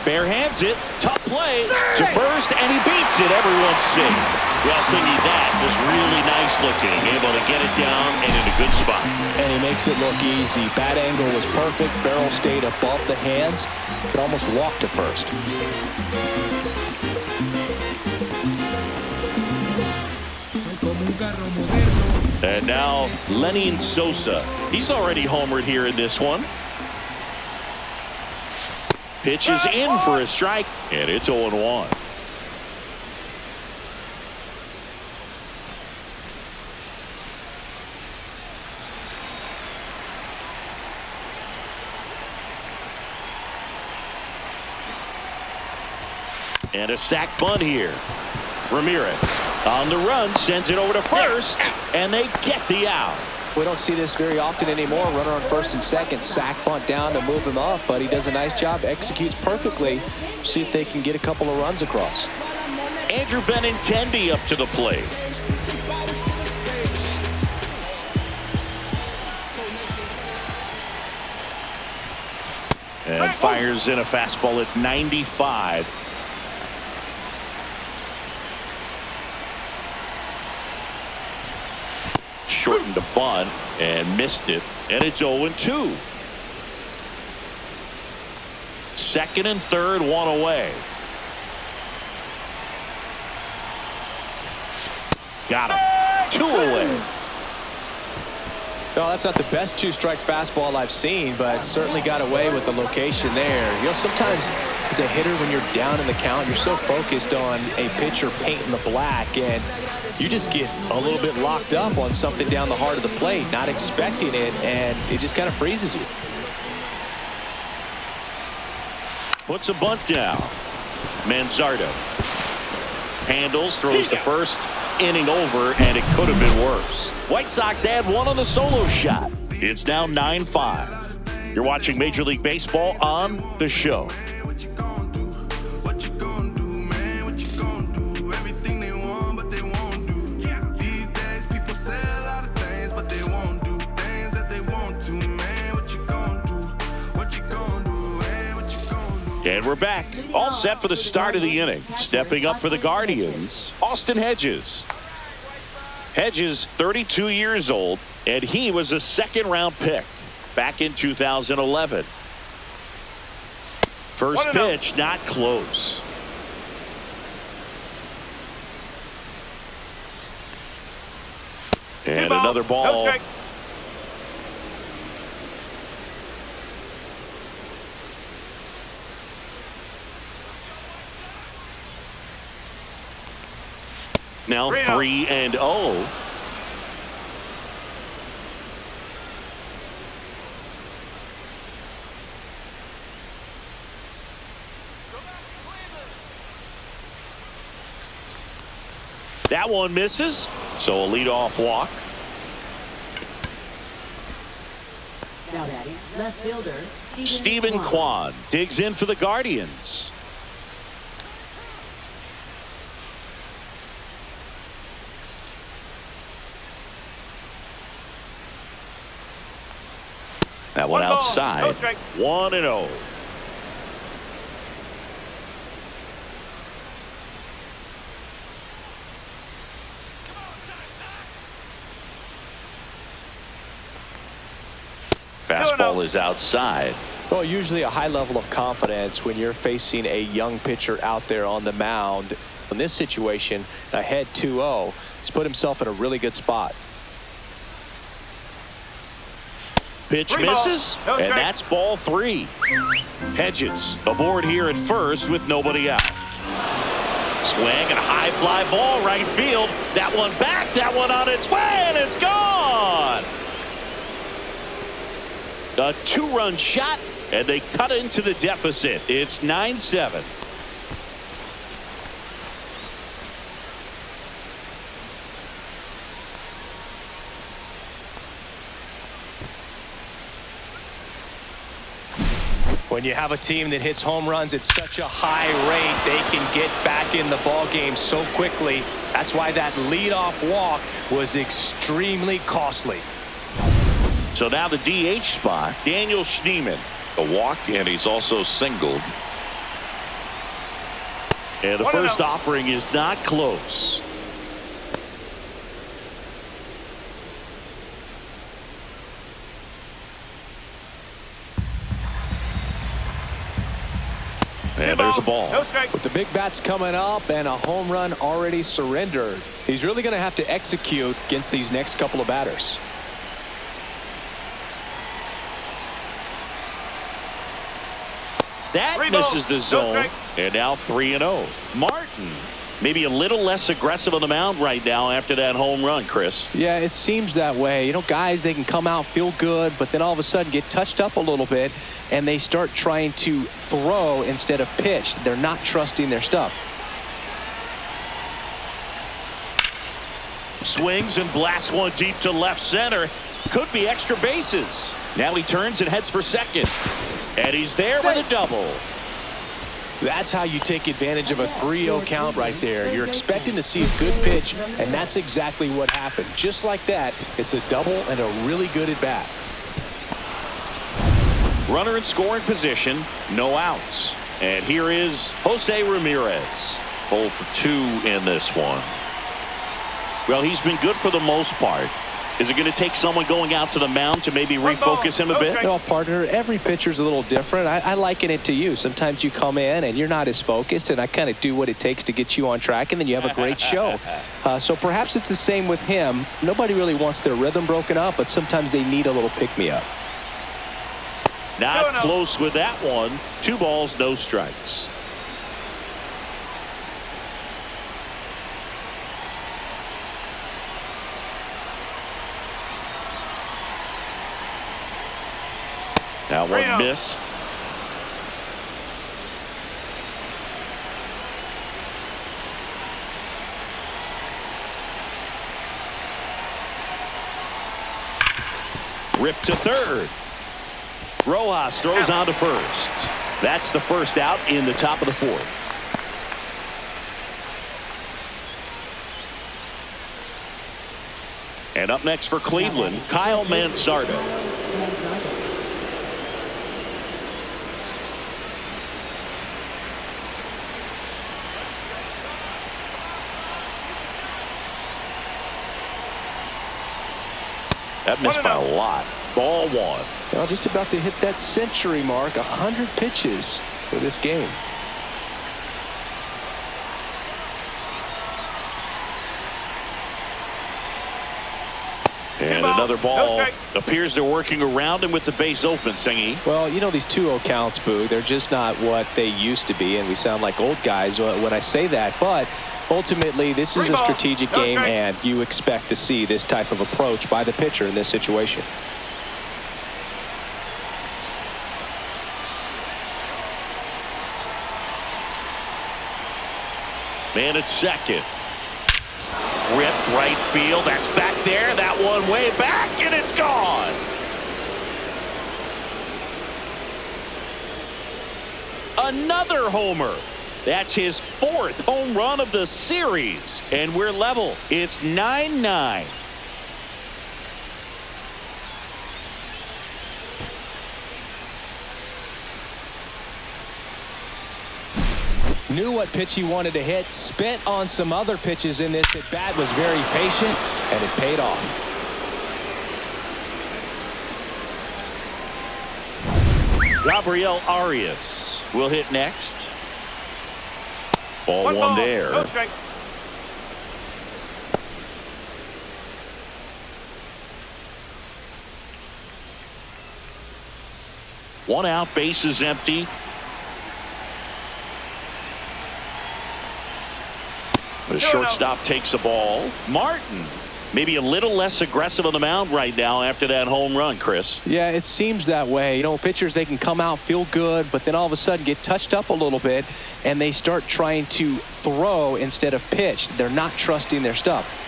[SPEAKER 2] Bare hands it, tough play to first, and he beats it. Everyone's safe. Well, Singy, that was really nice looking. Able to get it down and in a good spot.
[SPEAKER 3] And he makes it look easy. Bat angle was perfect. Barrel stayed above the hands. Could almost walk to first.
[SPEAKER 2] And now Lenin Sosa. He's already homered here in this one. Pitch is in for a strike, and it's 0-1. And a sac bunt here. Ramirez on the run, sends it over to first, and they get the out.
[SPEAKER 3] We don't see this very often anymore. Runner on first and second, sac bunt down to move him up, but he does a nice job, executes perfectly. See if they can get a couple of runs across.
[SPEAKER 2] Andrew Benintendi up to the plate. And fires in a fastball at 95. Shortened the bunt and missed it, and it's 0-2. Second and third, one away. Got him. 2 away.
[SPEAKER 3] No, that's not the best 2-strike fastball I've seen, but certainly got away with the location there. You know, sometimes as a hitter, when you're down in the count, you're so focused on a pitcher painting the black, and you just get a little bit locked up on something down the heart of the plate, not expecting it, and it just kind of freezes you.
[SPEAKER 2] Puts a bunt down. Manzardo handles, throws the first inning over, and it could have been worse. White Sox add one on the solo shot. It's now 9-5. You're watching Major League Baseball on The Show. And we're back, all set for the start of the inning. Stepping up for the Guardians, Austin Hedges. Hedges, 32 years old, and he was a second-round pick back in 2011. First pitch, not close. And another ball. Now 3-0. That one misses, so a leadoff walk.
[SPEAKER 4] Now batting, left fielder
[SPEAKER 2] Stephen Kwan digs in for the Guardians. That one outside. 1-0. Fastball is outside.
[SPEAKER 3] Well, usually a high level of confidence when you're facing a young pitcher out there on the mound. In this situation, ahead 2-0, he's put himself in a really good spot.
[SPEAKER 2] Pitch
[SPEAKER 5] Three ball,
[SPEAKER 2] misses,
[SPEAKER 5] no
[SPEAKER 2] and
[SPEAKER 5] strike.
[SPEAKER 2] that's ball 3. Hedges aboard here at first with nobody out. Swing and a high fly ball right field. That one back, that one on its way, and it's gone. A 2-run shot, and they cut into the deficit. It's 9-7.
[SPEAKER 3] When you have a team that hits home runs at such a high rate, they can get back in the ball game so quickly. That's why that leadoff walk was extremely costly.
[SPEAKER 2] So now the DH spot, Daniel Schneemann.
[SPEAKER 8] A walk, and he's also singled.
[SPEAKER 2] And the first offering is not close. And there's a ball.
[SPEAKER 5] No strike.
[SPEAKER 3] With the big bats coming up and a home run already surrendered, he's really going to have to execute against these next couple of batters.
[SPEAKER 2] That
[SPEAKER 5] Three balls,
[SPEAKER 2] misses the
[SPEAKER 5] no
[SPEAKER 2] zone.
[SPEAKER 5] strike.
[SPEAKER 2] And now 3-0. Martin, maybe a little less aggressive on the mound right now after that home run, Chris.
[SPEAKER 3] Yeah, it seems that way. You know, guys, they can come out, feel good, but then all of a sudden get touched up a little bit, and they start trying to throw instead of pitch. They're not trusting their stuff.
[SPEAKER 2] Swings and blasts one deep to left center. Could be extra bases. Now he turns and heads for second. And he's there with a double.
[SPEAKER 3] That's how you take advantage of a 3-0 count right there. You're expecting to see a good pitch, and that's exactly what happened. Just like that, it's a double and a really good at-bat.
[SPEAKER 2] Runner in scoring position, no outs. And here is Jose Ramirez.
[SPEAKER 8] 0 for 2 in this one.
[SPEAKER 2] Well, he's been good for the most part. Is it going to take someone going out to the mound to maybe refocus him a bit?
[SPEAKER 3] Well, partner, every pitcher's a little different. I liken it to you. Sometimes you come in and you're not as focused, and I kind of do what it takes to get you on track, and then you have a great show. So perhaps it's the same with him. Nobody really wants their rhythm broken up, but sometimes they need a little pick-me-up.
[SPEAKER 2] Not close with that one. 2 balls, no strikes. That one missed. Ripped to third. Rojas throws on to first. That's the first out in the top of the 4th. And up next for Cleveland, Kyle Manzardo. That missed by a lot. Ball 1.
[SPEAKER 3] Well, just about to hit that century mark. 100 pitches for this game.
[SPEAKER 2] And another ball. Appears they're working around him with the base open, Singy.
[SPEAKER 3] Well, you know, these 2-0 counts, Boog, they're just not what they used to be, and we sound like old guys when I say that. But ultimately, this is a strategic game, and you expect to see this type of approach by the pitcher in this situation.
[SPEAKER 2] Man at second. Ripped right field. That's back there. That one way back, and it's gone. Another homer. That's his 4th home run of the series. And we're level. It's 9-9.
[SPEAKER 3] Knew what pitch he wanted to hit, spent on some other pitches in this at bat, was very patient, and it paid off.
[SPEAKER 2] Gabriel Arias will hit next. Ball 1 there.
[SPEAKER 5] No strike.
[SPEAKER 2] One out, bases empty. The shortstop takes the ball. Martin, maybe a little less aggressive on the mound right now after that home run, Chris.
[SPEAKER 3] Yeah, it seems that way. You know, pitchers, they can come out, feel good, but then all of a sudden get touched up a little bit, and they start trying to throw instead of pitch. They're not trusting their stuff.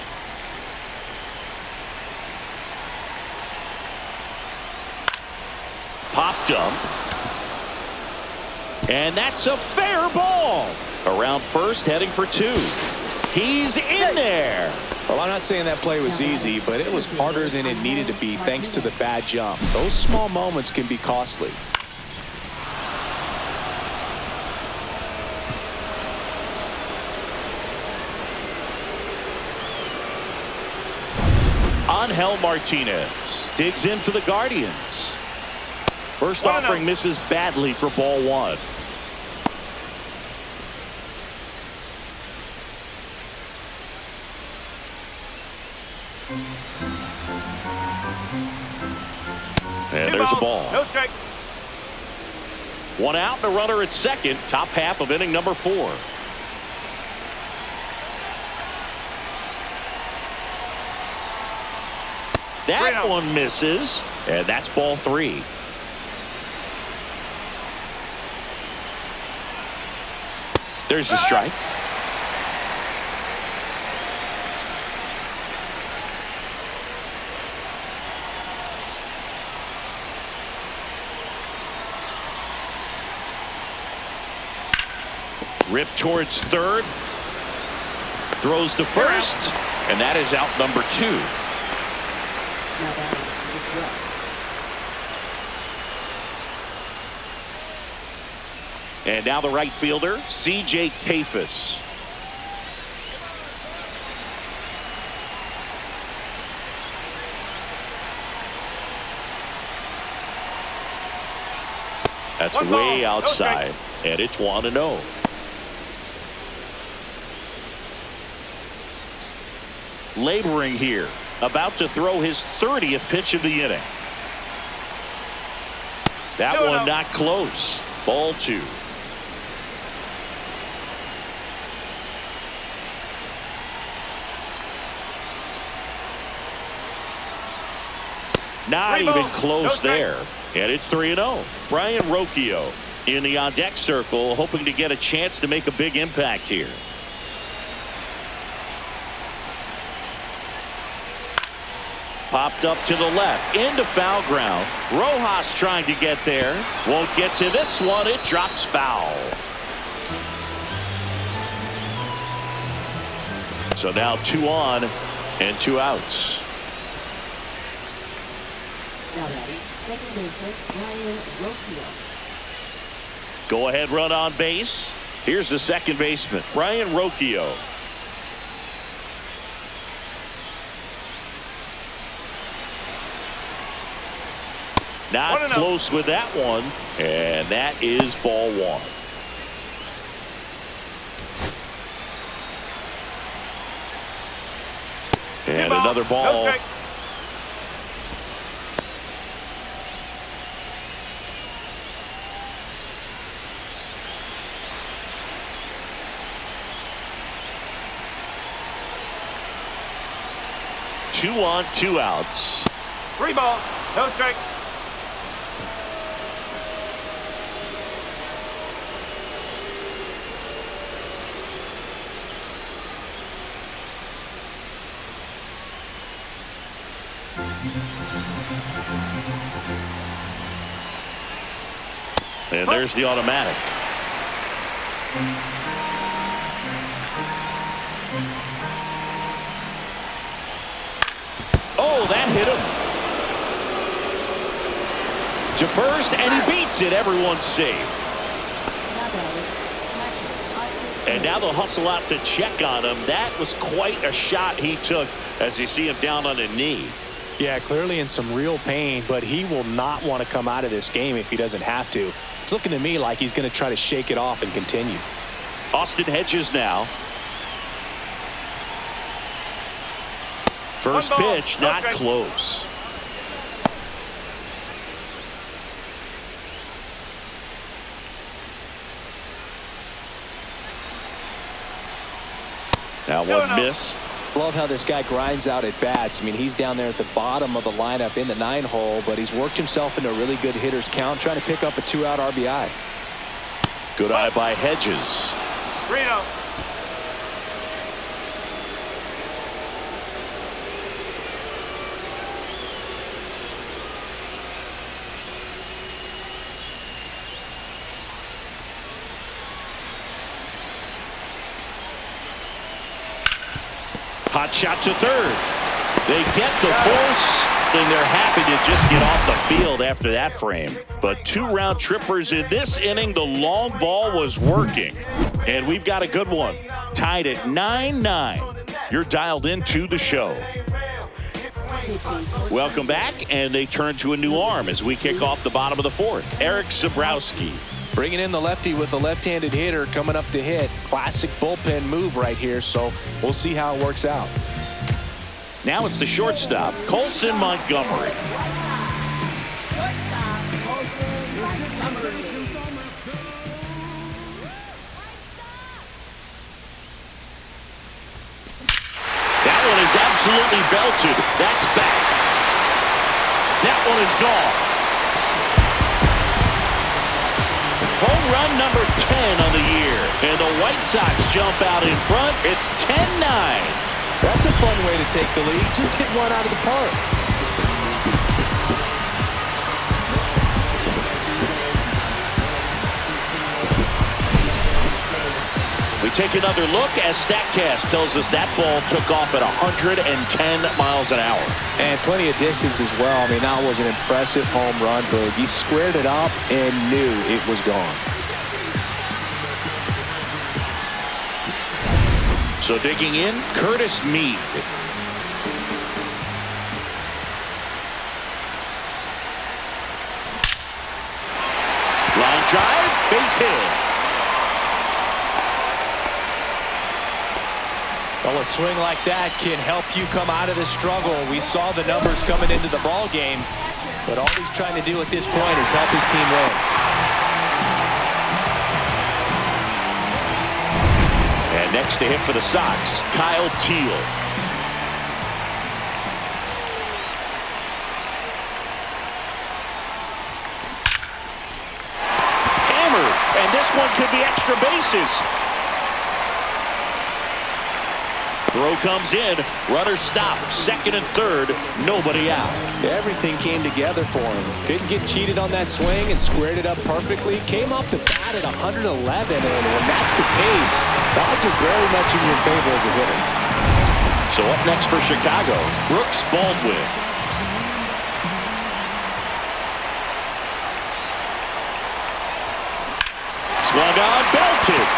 [SPEAKER 2] Popped up. And that's a fair ball. Around first, heading for two. He's in there.
[SPEAKER 3] Well, I'm not saying that play was easy, but it was harder than it needed to be thanks to the bad jump. Those small moments can be costly.
[SPEAKER 2] Angel Martinez digs in for the Guardians. First offering misses badly for ball one. And there's a ball.
[SPEAKER 5] No strike.
[SPEAKER 2] One out and a runner at second. Top half of inning number 4. That one misses. And that's ball 3. There's the strike. Rip towards third. Throws to first. And that is out number 2. And now the right fielder, C.J. Cecconi. That's way outside. And it's 1-0. Laboring here, about to throw his 30th pitch of the inning. That one not close. Ball 2. Not even close there. And it's 3-0. Brian Rocchio in the on-deck circle, hoping to get a chance to make a big impact here. Popped up to the left, into foul ground. Rojas trying to get there. Won't get to this one. It drops foul. So now 2 on and 2 outs.
[SPEAKER 4] Now batting, second baseman Brian Rocchio.
[SPEAKER 2] Go ahead run on base. Here's the second baseman, Brian Rocchio. Not close with that one, and that is ball 1. And another ball.
[SPEAKER 5] No
[SPEAKER 2] 2 on, 2 outs.
[SPEAKER 5] 3 balls, no strike.
[SPEAKER 2] And there's the automatic. Oh, that hit him. To first, and he beats it. Everyone's safe. And now they'll hustle out to check on him. That was quite a shot he took as you see him down on a knee.
[SPEAKER 3] Yeah, clearly in some real pain, but he will not want to come out of this game if he doesn't have to. It's looking to me like he's going to try to shake it off and continue.
[SPEAKER 2] Austin Hedges now. First pitch, not close. Now one missed.
[SPEAKER 3] Love how this guy grinds out at bats. I mean, he's down there at the bottom of the lineup in the 9-hole, but he's worked himself into a really good hitter's count, trying to pick up a 2-out RBI.
[SPEAKER 2] Good eye by Hedges.
[SPEAKER 5] Reno.
[SPEAKER 2] Hot shot to third. They get the force, and they're happy to just get off the field after that frame. But 2 round trippers in this inning. The long ball was working. And we've got a good one. Tied at 9-9. You're dialed into the show. Welcome back, and they turn to a new arm as we kick off the bottom of the 4th. Eric Zabrowski.
[SPEAKER 3] Bringing in the lefty with the left-handed hitter coming up to hit. Classic bullpen move right here, so we'll see how it works out.
[SPEAKER 2] Now it's the shortstop, Colson Montgomery. That one is absolutely belted. That's back. That one is gone. Home run number 10 on the year. And the White Sox jump out in front. It's 10-9.
[SPEAKER 3] That's a fun way to take the lead. Just hit one out of the park.
[SPEAKER 2] We take another look as StatCast tells us that ball took off at 110 miles an hour.
[SPEAKER 3] And plenty of distance as well. I mean, that was an impressive home run, but he squared it up and knew it was gone.
[SPEAKER 2] So digging in, Curtis Mead. Line drive, base hit.
[SPEAKER 3] Well, a swing like that can help you come out of the struggle. We saw the numbers coming into the ball game, but all he's trying to do at this point is help his team win.
[SPEAKER 2] And next to hit for the Sox, Kyle Teal. Hammered, and this one could be extra bases. Throw comes in, runner stopped, second and third, nobody out.
[SPEAKER 3] Everything came together for him. Didn't get cheated on that swing and squared it up perfectly. Came off the bat at 111, and when that's the case, the odds are very much in your favor as a hitter.
[SPEAKER 2] So up next for Chicago, Brooks Baldwin. Swung on, belted.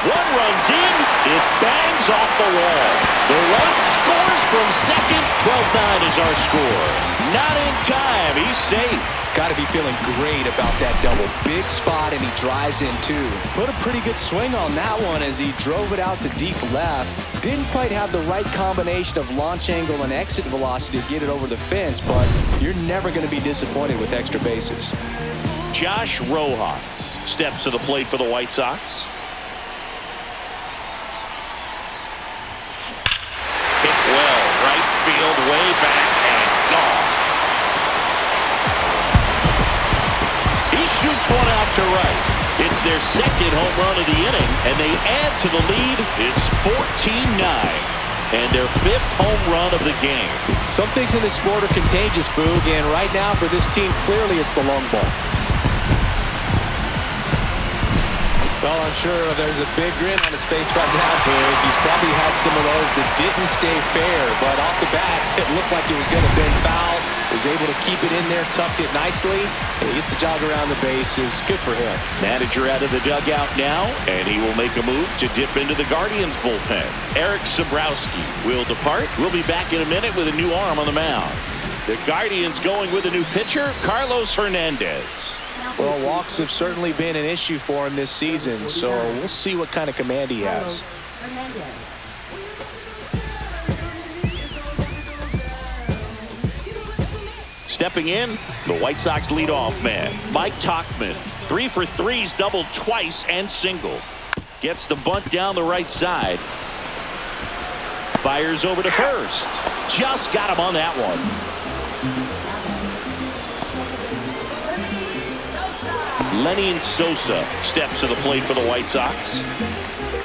[SPEAKER 2] One runs in, it bangs off the wall. The run scores from second, 12-9 is our score. Not in time, he's safe.
[SPEAKER 3] Got to be feeling great about that double. Big spot, and he drives in too. Put a pretty good swing on that one as he drove it out to deep left. Didn't quite have the right combination of launch angle and exit velocity to get it over the fence, but you're never going to be disappointed with extra bases.
[SPEAKER 2] Josh Rojas steps to the plate for the White Sox. Hit well, right field, way back, and gone. He shoots one out to right. It's their second home run of the inning, and they add to the lead. It's 14-9, and their 5th home run of the game.
[SPEAKER 3] Some things in this sport are contagious, Boog, and right now for this team, clearly it's the long ball. Well, I'm sure there's a big grin on his face right now, Boog. He's probably had some of those that didn't stay fair, but off the bat, it looked like it was going to have been foul. Was able to keep it in there, tucked it nicely, and he gets the jog around the bases. Good for him.
[SPEAKER 2] Manager out of the dugout now, and he will make a move to dip into the Guardians bullpen. Eric Zabrowski will depart. We'll be back in a minute with a new arm on the mound. The Guardians going with a new pitcher, Carlos Hernandez.
[SPEAKER 3] Well, walks have certainly been an issue for him this season, so we'll see what kind of command he has.
[SPEAKER 2] Stepping in, the White Sox leadoff man, Mike Tauchman. 3 for 3's doubled twice and single. Gets the bunt down the right side. Fires over to first. Just got him on that one. Lenny Sosa steps to the plate for the White Sox.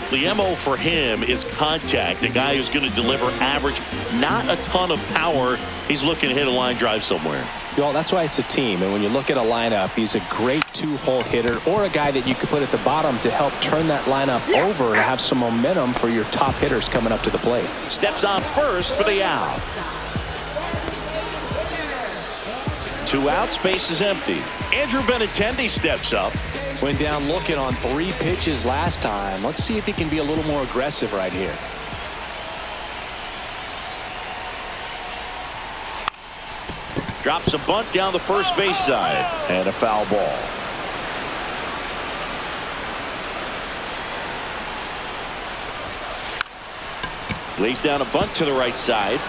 [SPEAKER 2] The MO for him is contact. A guy who's going to deliver average, not a ton of power. He's looking to hit a line drive somewhere.
[SPEAKER 3] Well, that's why it's a team. And when you look at a lineup, he's a great two-hole hitter or a guy that you could put at the bottom to help turn that lineup over and have some momentum for your top hitters coming up to the plate.
[SPEAKER 2] Steps on first for the out. 2 outs, base is empty. Andrew Benintendi steps up.
[SPEAKER 3] Went down looking on 3 pitches last time. Let's see if he can be a little more aggressive right here.
[SPEAKER 2] Drops a bunt down the first base side. And a foul ball. Lays down a bunt to the right side.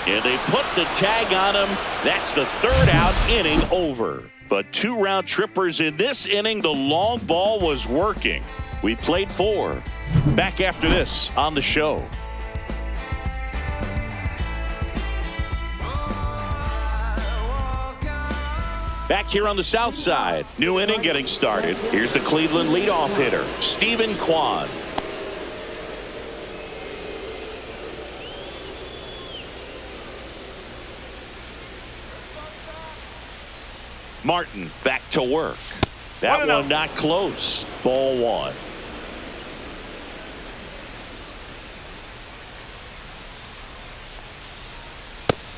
[SPEAKER 2] And they put the tag on him. That's the 3rd out, inning over. But 2 round trippers in this inning. The long ball was working. We played 4. Back after this on the show. Back here on the south side. New inning getting started. Here's the Cleveland leadoff hitter, Stephen Kwan. Martin back to work. That one not close. Ball 1.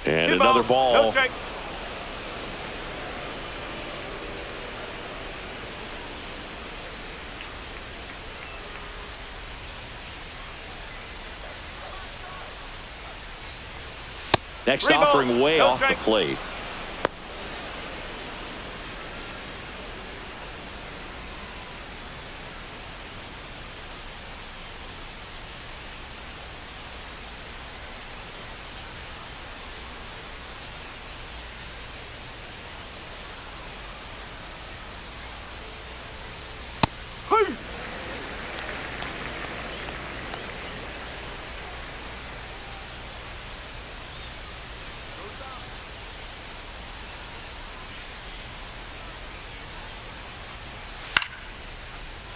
[SPEAKER 2] And another ball.
[SPEAKER 5] No strike.
[SPEAKER 2] Next offering way off the plate.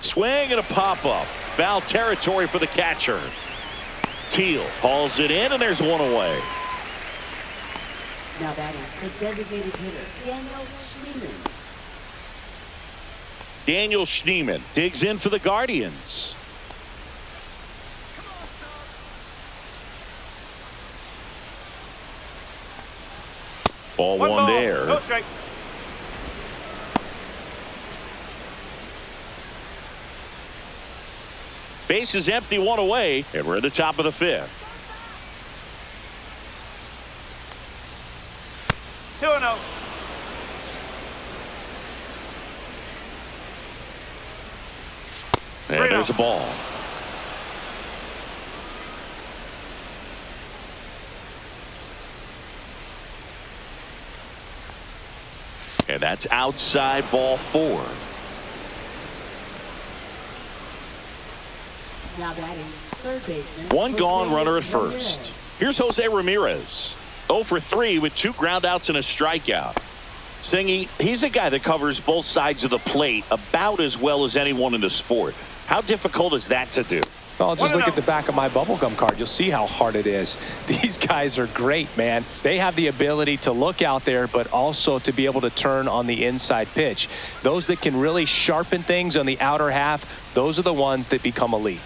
[SPEAKER 2] Swing and a pop-up. Foul territory for the catcher. Teal hauls it in, and there's one away.
[SPEAKER 4] Now batting, the designated hitter, Daniel Schneemann.
[SPEAKER 2] Daniel Schneemann digs in for the Guardians. Ball 1 there.
[SPEAKER 5] No strike.
[SPEAKER 2] Base is empty, 1 away, and we're at the top of the 5th.
[SPEAKER 5] 2-0.
[SPEAKER 2] And there's a ball. And that's outside, ball 4.
[SPEAKER 4] Now batting, third baseman.
[SPEAKER 2] 1 gone,
[SPEAKER 4] Jose
[SPEAKER 2] runner at
[SPEAKER 4] Ramirez.
[SPEAKER 2] first. Here's Jose Ramirez. 0 for 3 with 2 groundouts and a strikeout. Singy, he's a guy that covers both sides of the plate about as well as anyone in the sport. How difficult is that to do?
[SPEAKER 3] Well, just look at the back of my bubblegum card. You'll see how hard it is. These guys are great, man. They have the ability to look out there, but also to be able to turn on the inside pitch. Those that can really sharpen things on the outer half, those are the ones that become elite.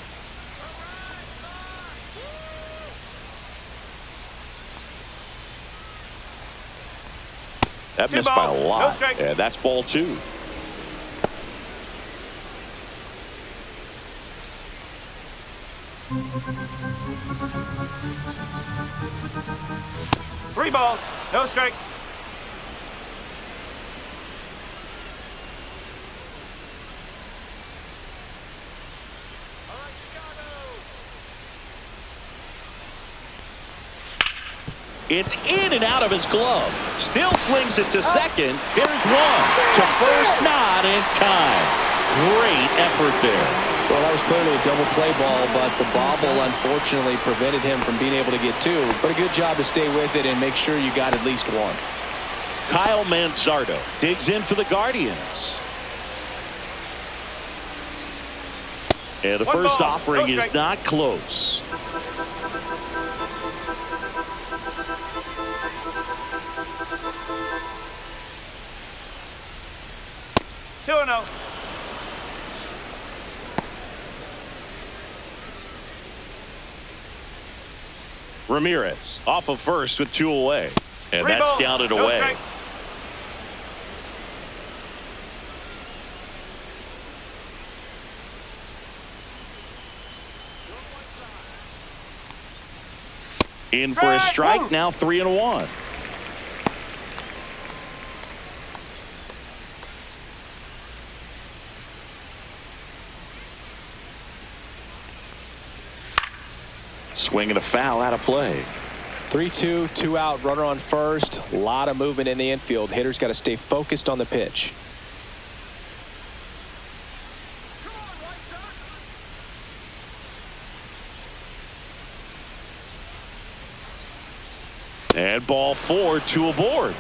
[SPEAKER 2] That missed by a lot. Yeah, that's ball 2.
[SPEAKER 5] Three balls, no strike.
[SPEAKER 2] It's in and out of his glove. Still slings it to second. There's one. To first, not in time. Great effort there.
[SPEAKER 3] Well, that was clearly a double play ball, but the bobble unfortunately prevented him from being able to get two. But a good job to stay with it and make sure you got at least one.
[SPEAKER 2] Kyle Manzardo digs in for the Guardians. And the first offering is not close.
[SPEAKER 5] Two and oh.
[SPEAKER 2] Ramirez off of first with two away. And that's down and away. In for a strike, now 3-1. Swing and a foul out of play.
[SPEAKER 3] 3-2, 2 out, runner on first. A lot of movement in the infield. Hitters got to stay focused on the pitch.
[SPEAKER 2] And ball 4, 2 aboard.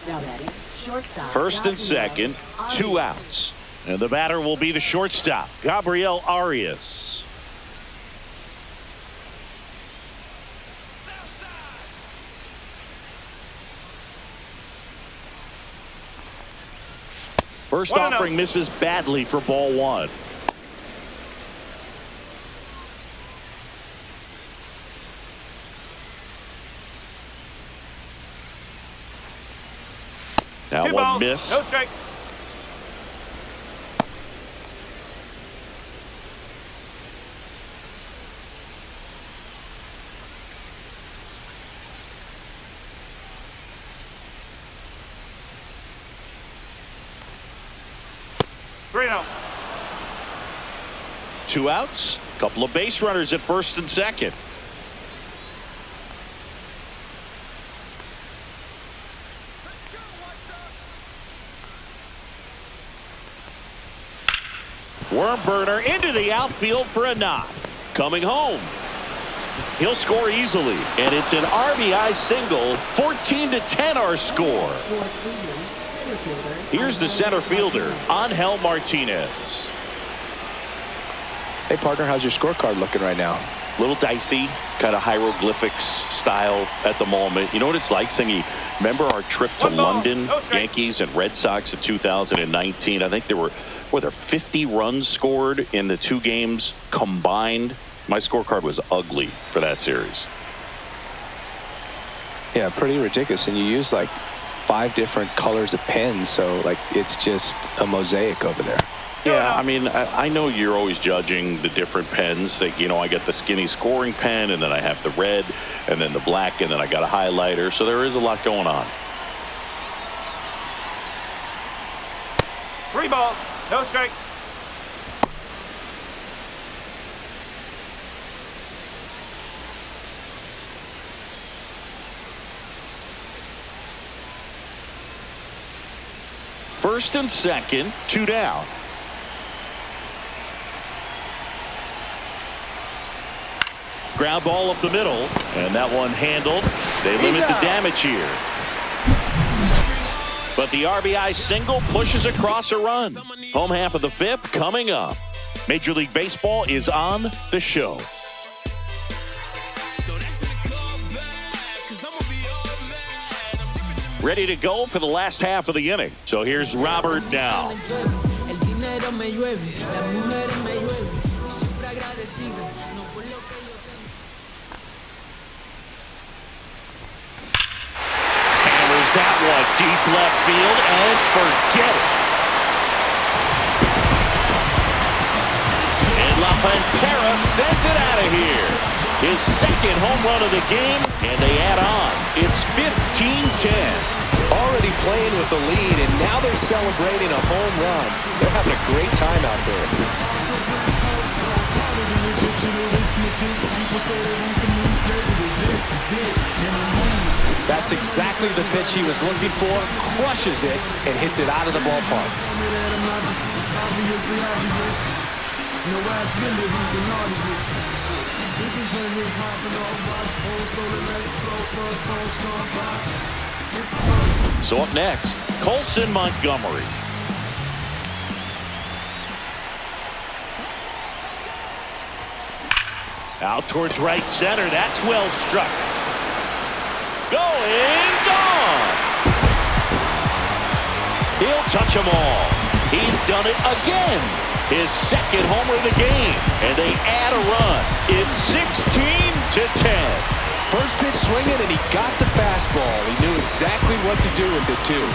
[SPEAKER 4] Now batting, shortstop.
[SPEAKER 2] First and second, 2 outs. And the batter will be the shortstop, Gabriel Arias. First offering misses badly for ball 1. That one missed.
[SPEAKER 5] No strike.
[SPEAKER 2] Two outs, couple of base runners at first and second. Worm burner into the outfield for a knock. Coming home. He'll score easily, and it's an RBI single. 14-10 our score. Here's the center fielder, Angel Martinez.
[SPEAKER 3] Hey, partner, how's your scorecard looking right now?
[SPEAKER 2] Little dicey, kind of hieroglyphics style at the moment. You know what it's like, Singy? Remember our trip to London, Yankees and Red Sox in 2019? I think there were 50 runs scored in the 2 games combined. My scorecard was ugly for that series.
[SPEAKER 3] Yeah, pretty ridiculous. And you use like 5 different colors of pens, so like it's just a mosaic over there.
[SPEAKER 2] Yeah, I mean, I know you're always judging the different pens. That, you know, I got the skinny scoring pen, and then I have the red, and then the black, and then I got a highlighter. So there is a lot going on.
[SPEAKER 5] 3 balls, no strike.
[SPEAKER 2] First and second, 2 down. Ground ball up the middle, and that one handled. They limit the damage here. But the RBI single pushes across a run. Home half of the 5th coming up. Major League Baseball is on the show. Ready to go for the last half of the inning. So here's Robert now. That one deep left field, and forget it. And La Pantera sends it out of here. His 2nd home run of the game, and they add on. It's 15-10.
[SPEAKER 3] Already playing with the lead, and now they're celebrating a home run. They're having a great time out there. That That's exactly the pitch he was looking for. Crushes it and hits it out of the ballpark.
[SPEAKER 2] So up next, Colson Montgomery. Out towards right center. That's well struck. Going, gone. He'll touch them all. He's done it again. His second homer of the game. And they add a run. It's 16-10.
[SPEAKER 3] First pitch swinging, and he got the fastball. He knew exactly what to do with it, too.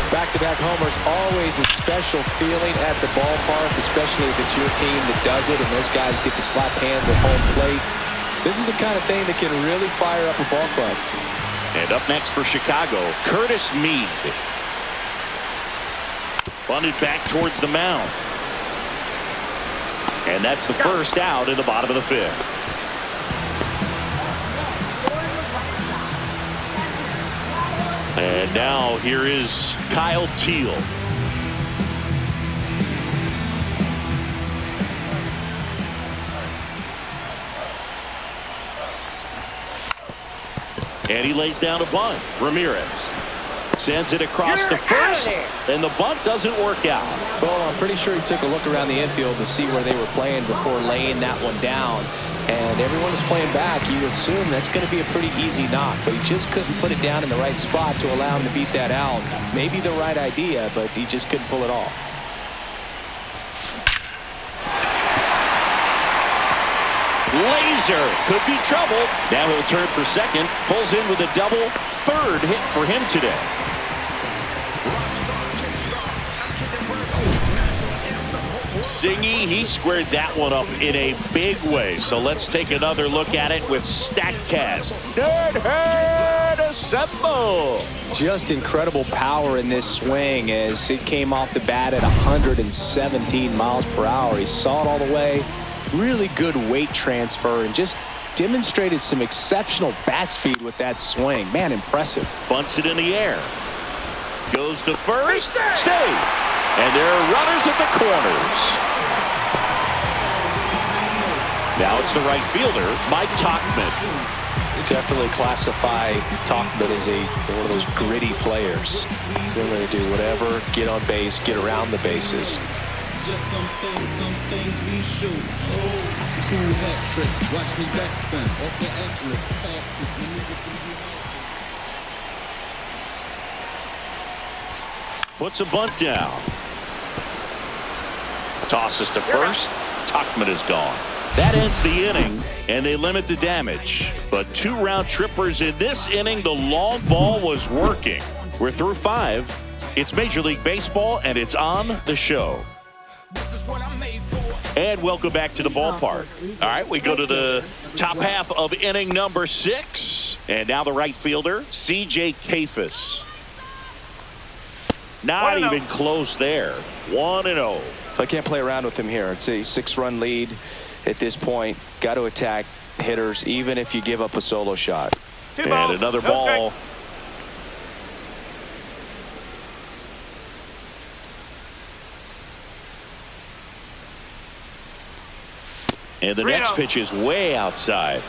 [SPEAKER 3] Back-to-back homers, always a special feeling at the ballpark, especially if it's your team that does it and those guys get to slap hands at home plate. This is the kind of thing that can really fire up a ball club.
[SPEAKER 2] And up next for Chicago, Curtis Mead. Bunted back towards the mound. And that's the first out in the bottom of the fifth. And now here is Kyle Teal. And he lays down a bunt. Ramirez sends it across the first, and the bunt doesn't work out.
[SPEAKER 3] Well, I'm pretty sure he took a look around the infield to see where they were playing before laying that one down. And everyone was playing back. You assume that's going to be a pretty easy knock, but he just couldn't put it down in the right spot to allow him to beat that out. Maybe the right idea, but he just couldn't pull it off.
[SPEAKER 2] Laser could be trouble. Now he'll turn for second. Pulls in with a double. Third hit for him today. Singy, he squared that one up in a big way. So let's take another look at it with StatCast. Nerd assemble.
[SPEAKER 3] Just incredible power in this swing as it came off the bat at 117 miles per hour. He saw it all the way. Really good weight transfer and just demonstrated some exceptional bat speed with that swing. Man, impressive.
[SPEAKER 2] Bunts it in the air. Goes to first. Save. And there are runners at the corners. Now it's the right fielder, Mike Tauchman.
[SPEAKER 3] Definitely classify Tauchman as one of those gritty players. They're going to do whatever, get on base, get around the bases.
[SPEAKER 9] Just some things we shoot. Oh, cool hat trick. Watch me backspin off the atlas.
[SPEAKER 2] Puts a bunt down. Tosses to first. Tauchman is gone. That ends the inning, and they limit the damage. But 2 round trippers in this inning. The long ball was working. We're through 5. It's Major League Baseball, and it's on the show. And welcome back to the ballpark. All right, we go to the top half of inning number 6. And now the right fielder, C.J. Kafis. Not even close there. 1-0.
[SPEAKER 7] I can't play around with him here. It's a 6-run lead at this point. Got to attack hitters, even if you give up a solo shot.
[SPEAKER 2] And another ball. And the next pitch is way outside.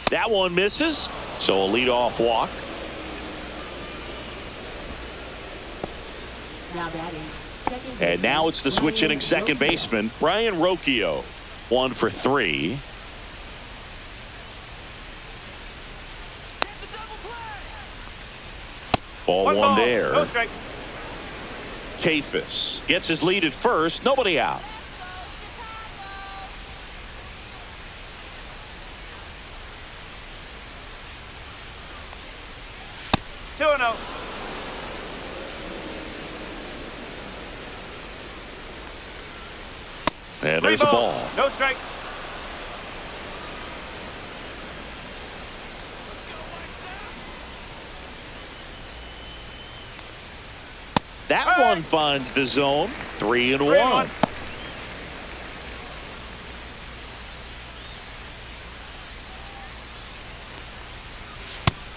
[SPEAKER 2] That one misses, so a leadoff walk. And now it's the switch hitting second baseman, Brian Rocchio. 1 for 3. Ball one there.
[SPEAKER 5] No strike.
[SPEAKER 2] Kafis gets his lead at first. Nobody out.
[SPEAKER 5] Two-0.
[SPEAKER 2] And there's a ball.
[SPEAKER 5] No strike.
[SPEAKER 2] That one finds the zone. 3-1.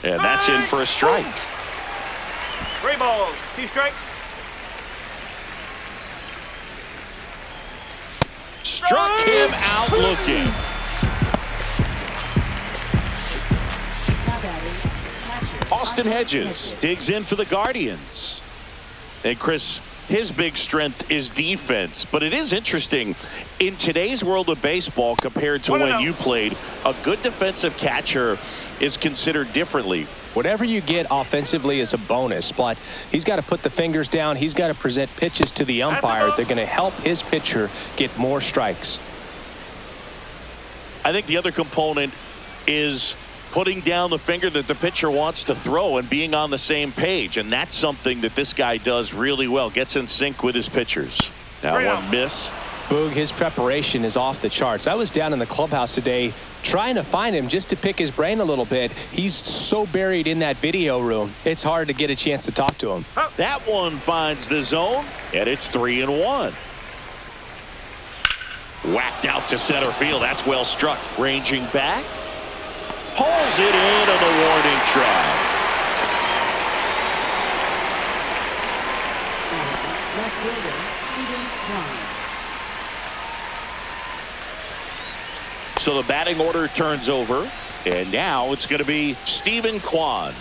[SPEAKER 2] And that's in for a strike.
[SPEAKER 5] 3 balls, 2 strikes.
[SPEAKER 2] Struck him out looking. Austin Hedges digs in for the Guardians. And Chris, his big strength is defense, but it is interesting in today's world of baseball compared to when you played, a good defensive catcher is considered differently.
[SPEAKER 3] Whatever you get offensively is a bonus, but he's got to put the fingers down. He's got to present pitches to the umpire. They're going to help his pitcher get more strikes.
[SPEAKER 2] I think the other component is putting down the finger that the pitcher wants to throw and being on the same page, and that's something that this guy does really well. Gets in sync with his pitchers. That one missed.
[SPEAKER 3] Boog, his preparation is off the charts. I was down in the clubhouse today trying to find him just to pick his brain a little bit. He's so buried in that video room, it's hard to get a chance to talk to him.
[SPEAKER 2] That one finds the zone, and it's 3-1. Whacked out to center field. That's well struck. Ranging back. Pulls it in on the warning track. So the batting order turns over, and now it's going to be Stephen Kwan.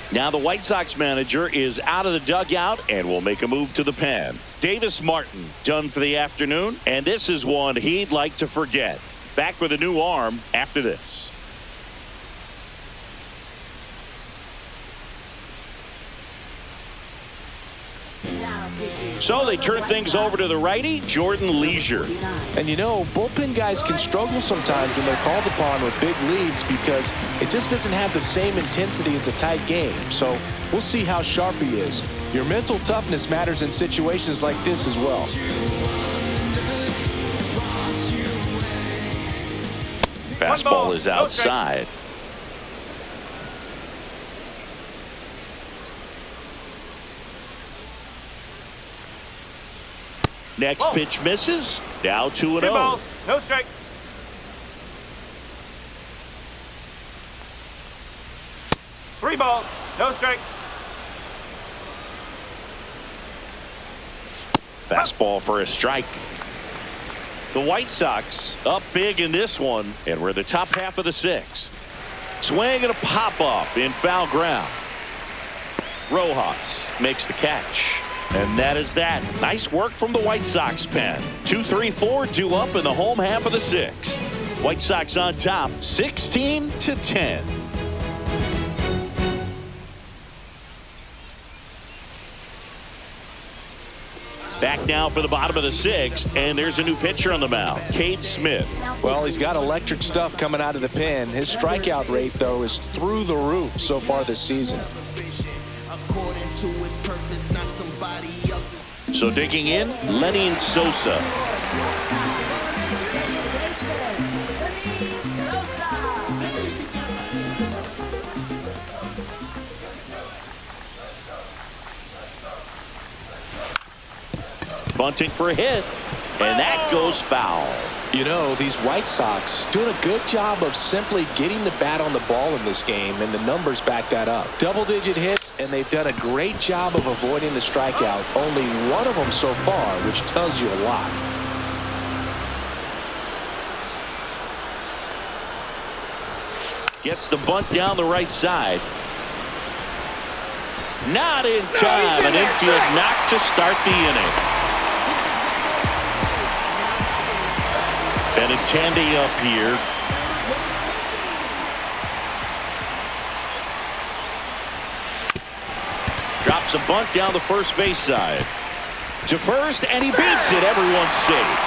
[SPEAKER 2] Now the White Sox manager is out of the dugout and will make a move to the pen. Davis Martin done for the afternoon, and this is one he'd like to forget. Back with a new arm after this. So they turn things over to the righty, Jordan Leisure.
[SPEAKER 3] And you know, bullpen guys can struggle sometimes when they're called upon with big leads because it just doesn't have the same intensity as a tight game. So we'll see how sharp he is. Your mental toughness matters in situations like this as well.
[SPEAKER 2] Fastball is outside. Next pitch misses. Now 2-0.
[SPEAKER 5] 2 balls, no strike. Three balls, no strike.
[SPEAKER 2] Fastball for a strike. The White Sox up big in this one, and we're the top half of the 6th. Swing and a pop-up in foul ground. Rojas makes the catch. And that is that. Nice work from the White Sox pen. 2-3-4 due up in the home half of the 6th. White Sox on top, 16-10. Back now for the bottom of the 6th, and there's a new pitcher on the mound, Cade Smith.
[SPEAKER 3] Well, he's got electric stuff coming out of the pen. His strikeout rate, though, is through the roof so far this season.
[SPEAKER 2] So digging in, Lenny Sosa. Bunting for a hit, and that goes foul.
[SPEAKER 3] You know, these White Sox doing a good job of simply getting the bat on the ball in this game, and the numbers back that up. Double-digit hits, and they've done a great job of avoiding the strikeout. Only one of them so far, which tells you a lot.
[SPEAKER 2] Gets the bunt down the right side. Not in time. An infield knock to start the inning. Benintendi up here. Drops a bunt down the first base side. To first, and he beats it. Everyone's safe.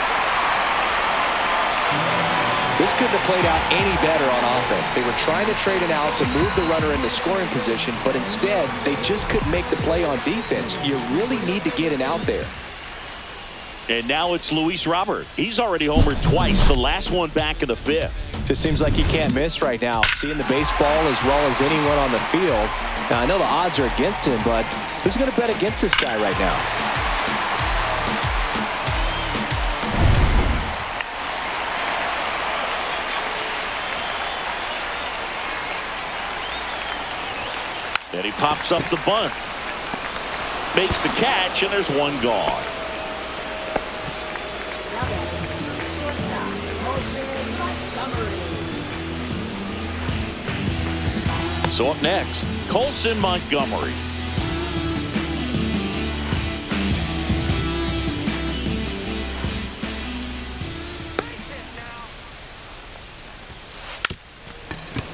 [SPEAKER 3] This couldn't have played out any better on offense. They were trying to trade an out to move the runner into scoring position, but instead, they just couldn't make the play on defense. You really need to get an out there.
[SPEAKER 2] And now it's Luis Robert. He's already homered twice, the last one back in the 5th.
[SPEAKER 3] Just seems like he can't miss right now. Seeing the baseball as well as anyone on the field. Now, I know the odds are against him, but who's going to bet against this guy right now?
[SPEAKER 2] And he pops up the bunt. Makes the catch, and there's one gone. So up next, Colson Montgomery.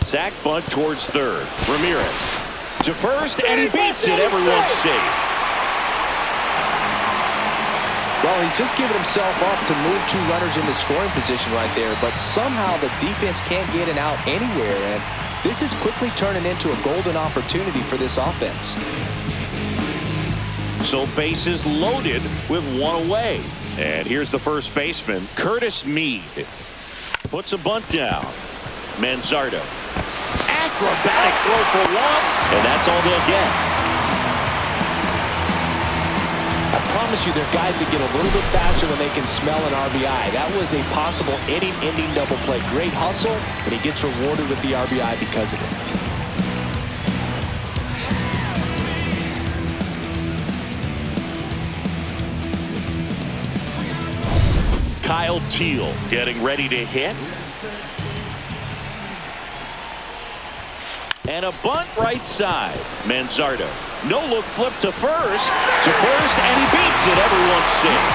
[SPEAKER 2] Sack bunt towards third. Ramirez to first, and he beats it. Everyone's safe.
[SPEAKER 3] Well, he's just giving himself up to move 2 runners into scoring position right there, but somehow the defense can't get an out anywhere, and this is quickly turning into a golden opportunity for this offense.
[SPEAKER 2] So bases loaded with 1 away. And here's the first baseman, Curtis Mead. Puts a bunt down. Manzardo. Acrobatic throw for 1, and that's all they'll get.
[SPEAKER 3] I promise you, there are guys that get a little bit faster when they can smell an RBI. That was a possible inning-ending double play. Great hustle, and he gets rewarded with the RBI because of it.
[SPEAKER 2] Kyle Teal getting ready to hit. And a bunt right side. Manzardo. No look flip to first. And he beats it. Everyone's safe.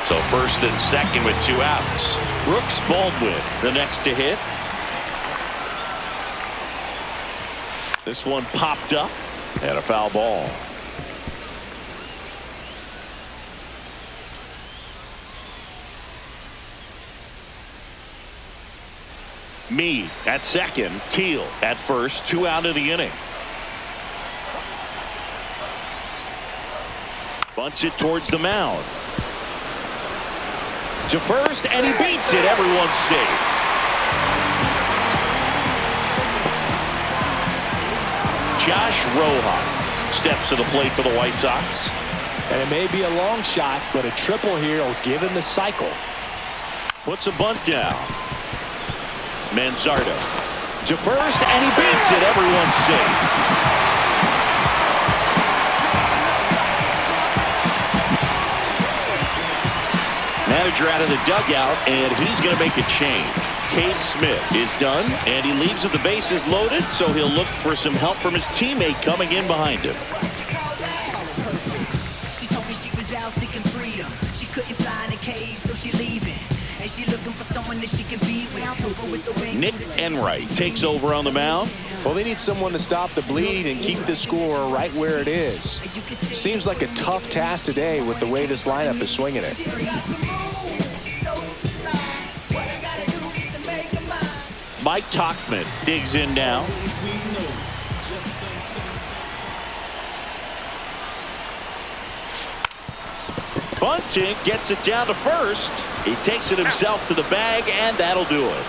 [SPEAKER 2] So first and second with 2 outs. Brooks Baldwin, the next to hit. This one popped up and a foul ball. Mead at second, Teal at first, 2 out of the inning. Bunts it towards the mound. To first, and he beats it. Everyone's safe. Josh Rojas steps to the plate for the White Sox.
[SPEAKER 3] And it may be a long shot, but a triple here will give him the cycle.
[SPEAKER 2] Puts a bunt down. Manzardo to first, and he beats it. Everyone's safe. Manager out of the dugout, and he's going to make a change. Cade Smith is done, and he leaves with the bases loaded, so he'll look for some help from his teammate coming in behind him.
[SPEAKER 6] She told me she was out seeking freedom. She couldn't fly in a cage, so she leaving. And she looking for someone that she can be with.
[SPEAKER 2] Nick Enright takes over on the mound.
[SPEAKER 3] Well, they need someone to stop the bleed and keep the score right where it is. Seems like a tough task today with the way this lineup is swinging it.
[SPEAKER 2] Mike Tauchman digs in now. Bunting gets it down to first. He takes it himself to the bag, and that'll do it.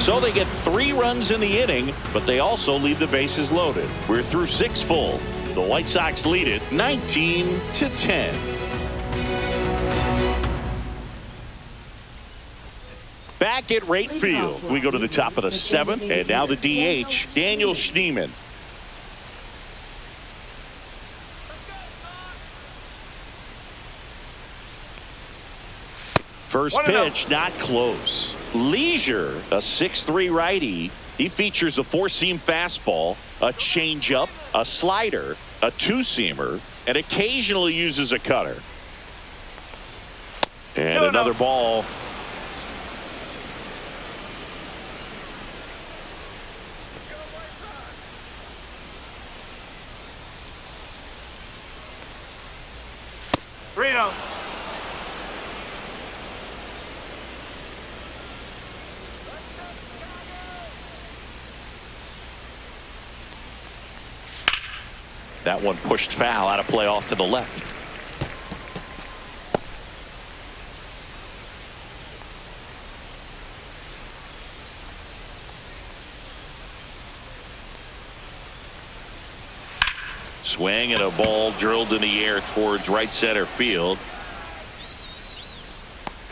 [SPEAKER 2] So they get 3 runs in the inning, but they also leave the bases loaded. We're through 6 full. The White Sox lead it 19-10. Back at right field, we go to the top of the 7th, and now the DH, Daniel Schneemann. First pitch, not close. Leisure, a 6'3" righty. He features a 4-seam fastball, a changeup, a slider, a 2-seamer, and occasionally uses a cutter. And another ball.
[SPEAKER 5] Reno.
[SPEAKER 2] That one pushed foul out of play off to the left. Swing and a ball drilled in the air towards right center field.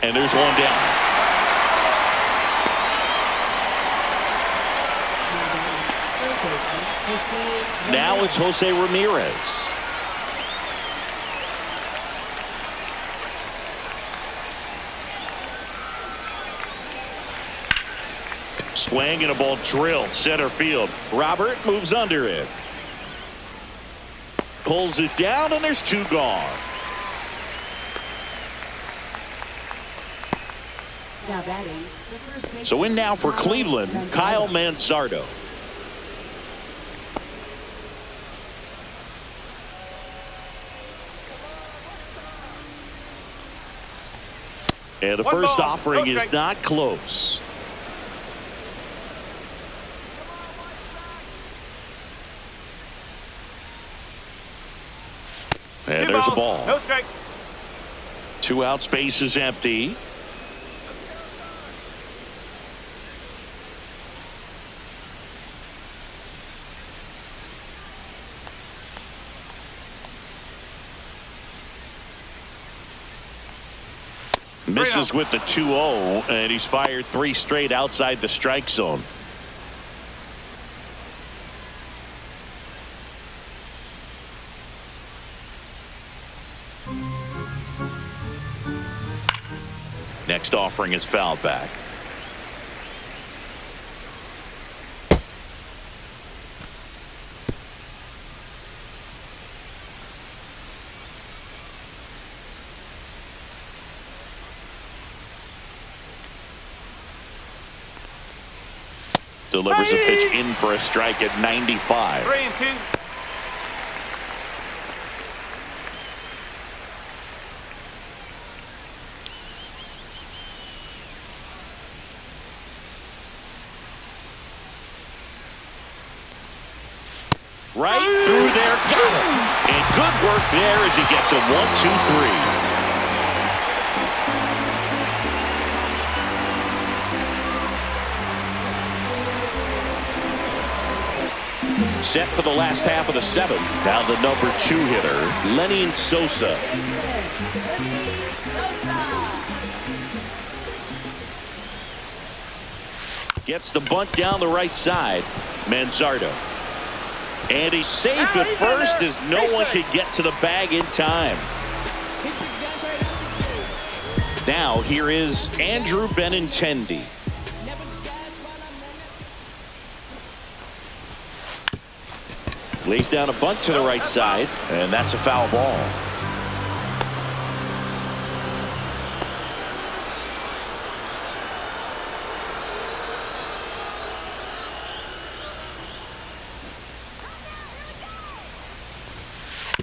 [SPEAKER 2] And there's one down. Now it's Jose Ramirez. Swing and a ball drilled center field. Robert moves under it. Pulls it down, and there's two gone.
[SPEAKER 4] Now batting, the first baseman,
[SPEAKER 2] So in now for Cleveland, Kyle Manzardo. And the first offering is not close. And there's a ball.
[SPEAKER 5] No strike.
[SPEAKER 2] 2 out, space is empty. Misses with the 2-0, and he's fired 3 straight outside the strike zone. Next offering is fouled back. Delivers a pitch in for a strike at 95.
[SPEAKER 5] 3-2.
[SPEAKER 2] Right through there, got him. And good work there as he gets a 1-2-3. Set for the last half of the 7th. Down the number 2 hitter, Lenny Sosa. Gets the bunt down the right side. Manzardo. And he's saved at first as no one could get to the bag in time. Now here is Andrew Benintendi. Lays down a bunt to the right side, and that's a foul ball.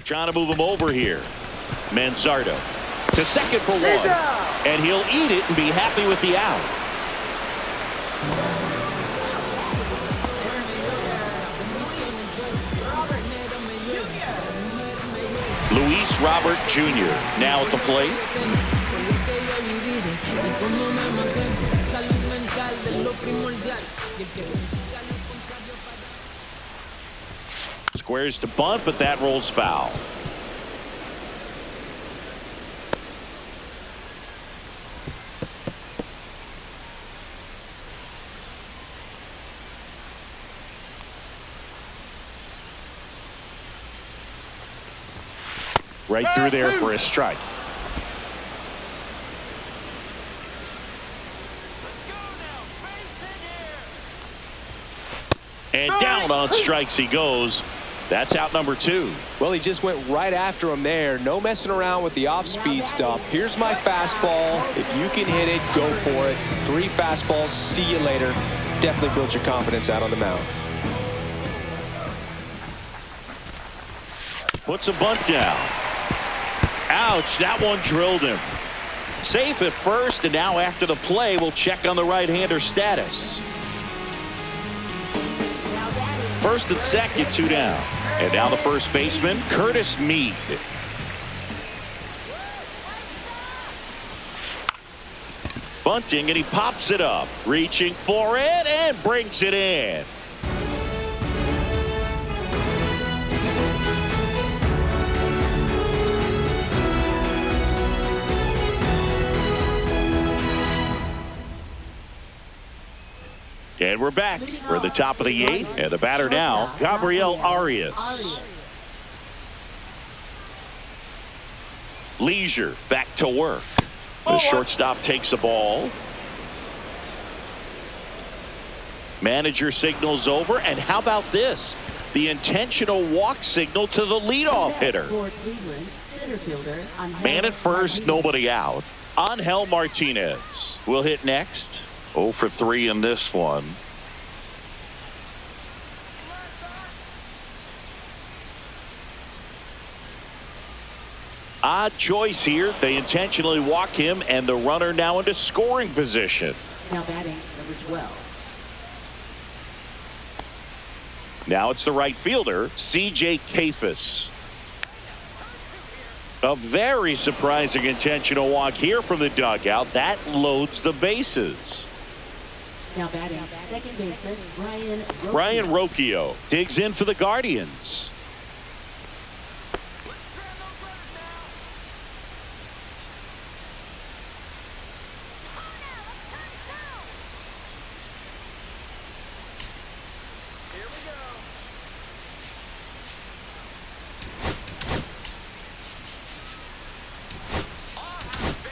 [SPEAKER 2] Trying to move him over here. Manzardo to second for 1. And he'll eat it and be happy with the out. Luis Robert Jr. now at the plate. Squares to bunt, but that rolls foul. Right through there for a strike. And down on strikes he goes. That's out number 2.
[SPEAKER 3] Well, he just went right after him there. No messing around with the off-speed stuff. Here's my fastball. If you can hit it, go for it. 3 fastballs. See you later. Definitely build your confidence out on the mound.
[SPEAKER 2] Puts a bunt down. Ouch, that one drilled him. Safe at first, and now after the play, we'll check on the right-hander status. First and second, 2 down. And now the first baseman, Curtis Mead. Bunting, and he pops it up. Reaching for it and brings it in. And we're back. We're at the top of the 8th, and the batter now, Gabriel Arias. Leisure back to work. The shortstop takes the ball. Manager signals over, and how about this? The intentional walk signal to the leadoff hitter. Man at first, nobody out. Angel Martinez will hit next.
[SPEAKER 8] 0 for 3 in this one.
[SPEAKER 2] Odd choice here. They intentionally walk him, and the runner now into scoring position.
[SPEAKER 4] Now batting, number 12.
[SPEAKER 2] Now it's the right fielder, C.J. Cecconi. A very surprising intentional walk here from the dugout. That loads the bases.
[SPEAKER 4] Now batting, second baseman,
[SPEAKER 2] Brian Rocchio digs in for the Guardians.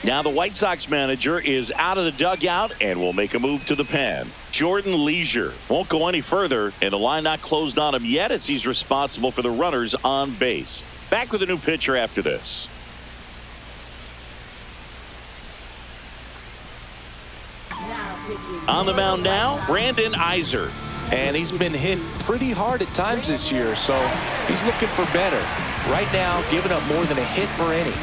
[SPEAKER 2] Now the White Sox manager is out of the dugout and will make a move to the pen. Jordan Leisure won't go any further, and the line not closed on him yet as he's responsible for the runners on base. Back with a new pitcher after this. On the mound now, Brandon Iser.
[SPEAKER 3] And he's been hit pretty hard at times this year, so he's looking for better. Right now, giving up more than a hit per inning.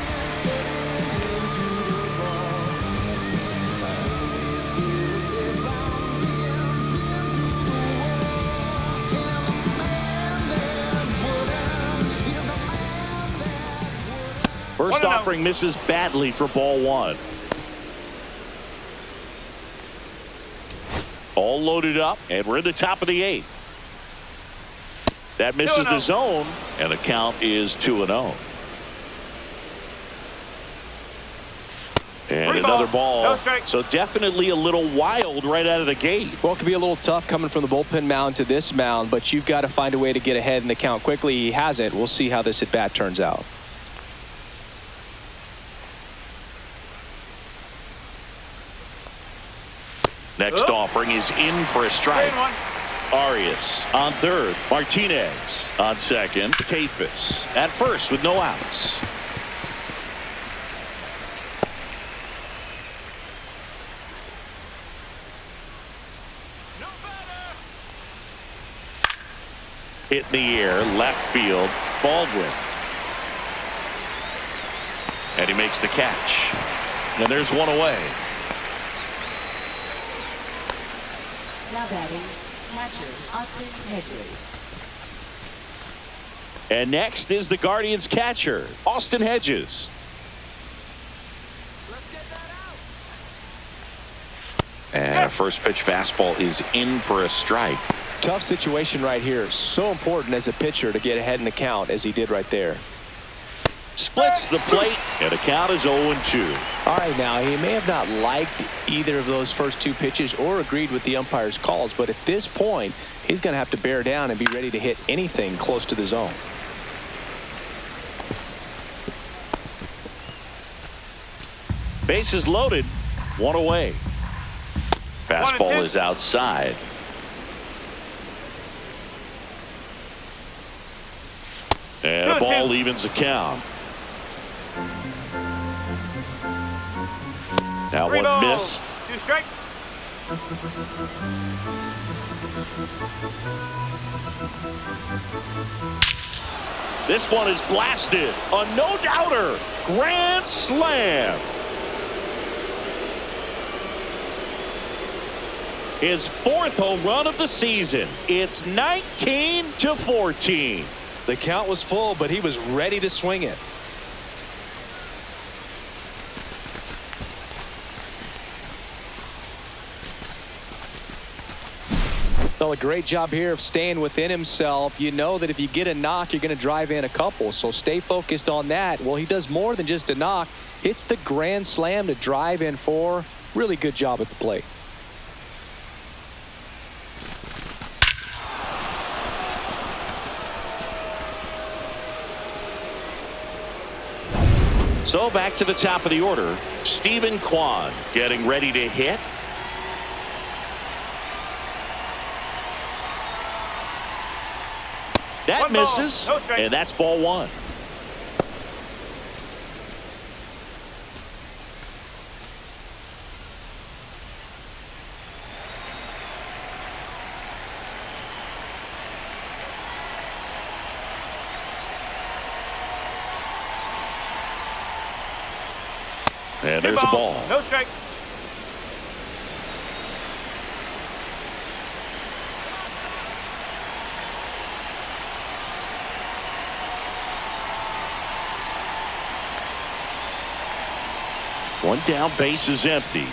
[SPEAKER 2] First offering misses badly for ball 1. All loaded up, and we're in the top of the 8th. That misses the zone, and the count is 2-0. And another ball.
[SPEAKER 5] No strike.
[SPEAKER 2] So definitely a little wild right out of the gate.
[SPEAKER 3] Well, it can be a little tough coming from the bullpen mound to this mound, but you've got to find a way to get ahead in the count quickly. He hasn't. We'll see how this at bat turns out.
[SPEAKER 2] Next offering is in for a strike. Arias on third. Martinez on second. Cecconi at first with no outs. Hit in the air, left field, Baldwin. And he makes the catch. And there's one away.
[SPEAKER 4] Now batting, catcher, Austin Hedges.
[SPEAKER 2] And next is the Guardians catcher, Austin Hedges.
[SPEAKER 8] And a first pitch fastball is in for a strike.
[SPEAKER 3] Tough situation right here. So important as a pitcher to get ahead in the count as he did right there.
[SPEAKER 2] Splits the plate, and the count is 0-2.
[SPEAKER 3] All right, now he may have not liked either of those first two pitches or agreed with the umpire's calls, but at this point, he's going to have to bear down and be ready to hit anything close to the zone.
[SPEAKER 2] Bases loaded, one away. Fastball is outside. And the ball evens the count. Now one missed.
[SPEAKER 5] 2 strikes.
[SPEAKER 2] This one is blasted. A no-doubter. Grand slam. His 4th home run of the season. It's 19-14.
[SPEAKER 3] The count was full, but he was ready to swing it. So a great job here of staying within himself. You know that if you get a knock, you're going to drive in a couple. So stay focused on that. Well, he does more than just a knock. Hits the grand slam to drive in 4. Really good job at the plate.
[SPEAKER 2] So back to the top of the order. Stephen Kwan getting ready to hit. That misses, and that's ball 1. And there's a ball.
[SPEAKER 5] No strike.
[SPEAKER 2] One down, base is empty.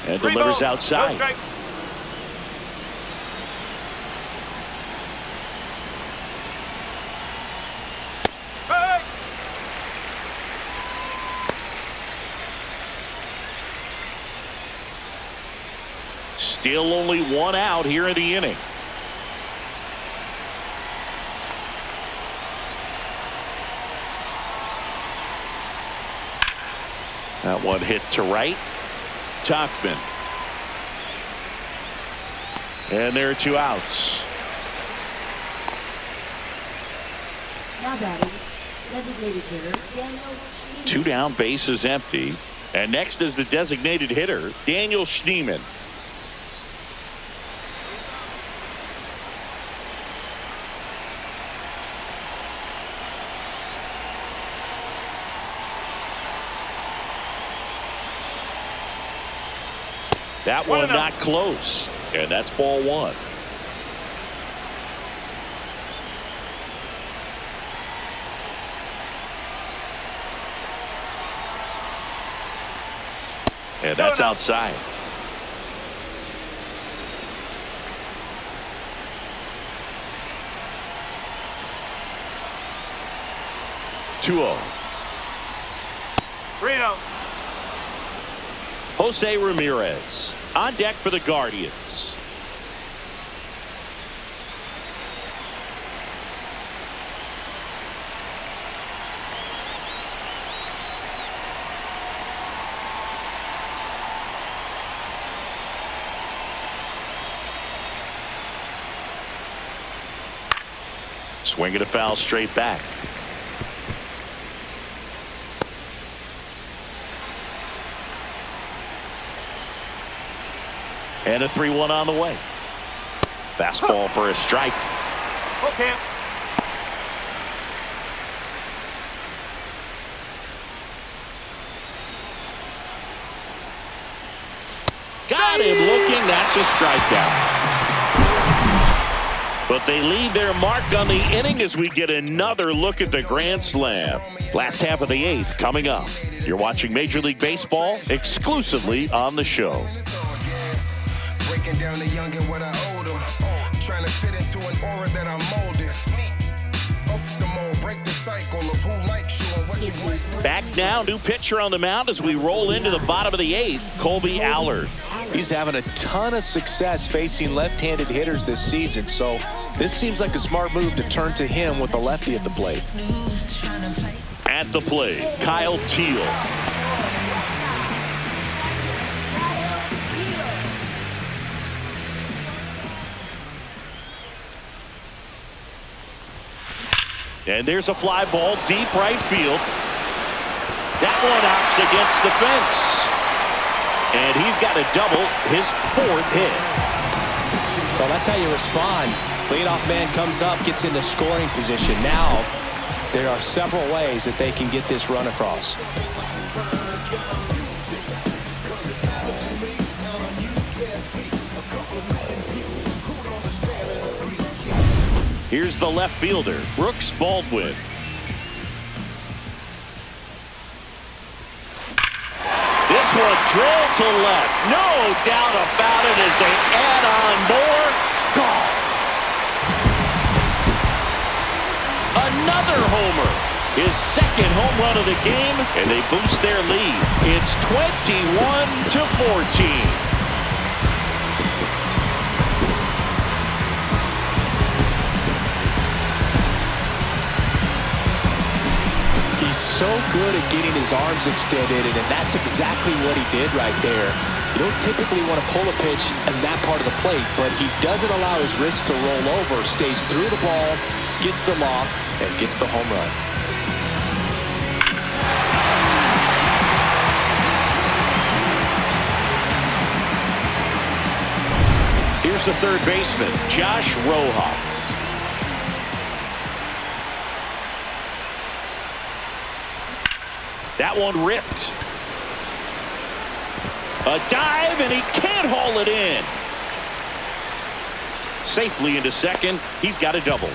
[SPEAKER 2] And
[SPEAKER 5] 3
[SPEAKER 2] delivers
[SPEAKER 5] balls,
[SPEAKER 2] outside.
[SPEAKER 5] No strike. Hey!
[SPEAKER 2] Still only 1 out here in the inning. That one hit to right. Topman. And there are 2 outs.
[SPEAKER 4] Now batting, designated hitter Daniel Schneemann.
[SPEAKER 2] 2 down, base is empty. And next is the designated hitter, Daniel Schneemann. That one not close, and that's ball 1. And that's outside. Two-0.
[SPEAKER 5] 3-0.
[SPEAKER 2] Jose Ramirez on deck for the Guardians. Swing and a foul straight back. And a 3-1 on the way. Fastball for a strike.
[SPEAKER 5] Okay.
[SPEAKER 2] Got him looking. That's a strikeout. But they leave their mark on the inning as we get another look at the grand slam. Last half of the 8th coming up. You're watching Major League Baseball exclusively on the show.
[SPEAKER 10] Breaking down the young and what I owed them. Trying to fit into an aura that I'm molded. Off the mold, break the cycle of who likes you and what you might do.
[SPEAKER 2] Back now, new pitcher on the mound as we roll into the bottom of the 8th, Colby Allard.
[SPEAKER 3] He's having a ton of success facing left-handed hitters this season, so this seems like a smart move to turn to him with a lefty at the plate.
[SPEAKER 2] At the plate, Kyle Teal. And there's a fly ball deep right field. That one knocks against the fence. And he's got a double, his 4th hit.
[SPEAKER 3] Well, that's how you respond. Leadoff man comes up, gets into scoring position. Now, there are several ways that they can get this run across.
[SPEAKER 2] Here's the left fielder, Brooks Baldwin. This one drilled to left. No doubt about it as they add on more. Gone. Another homer. His second home run of the game, and they boost their lead. It's 21-14.
[SPEAKER 3] So good at getting his arms extended, and that's exactly what he did right there. You don't typically want to pull a pitch in that part of the plate, but he doesn't allow his wrist to roll over, stays through the ball, gets the lob, and gets the home run.
[SPEAKER 2] Here's the third baseman, Josh Rojas. That one ripped. A dive, and he can't haul it in. Safely into second. He's got a double.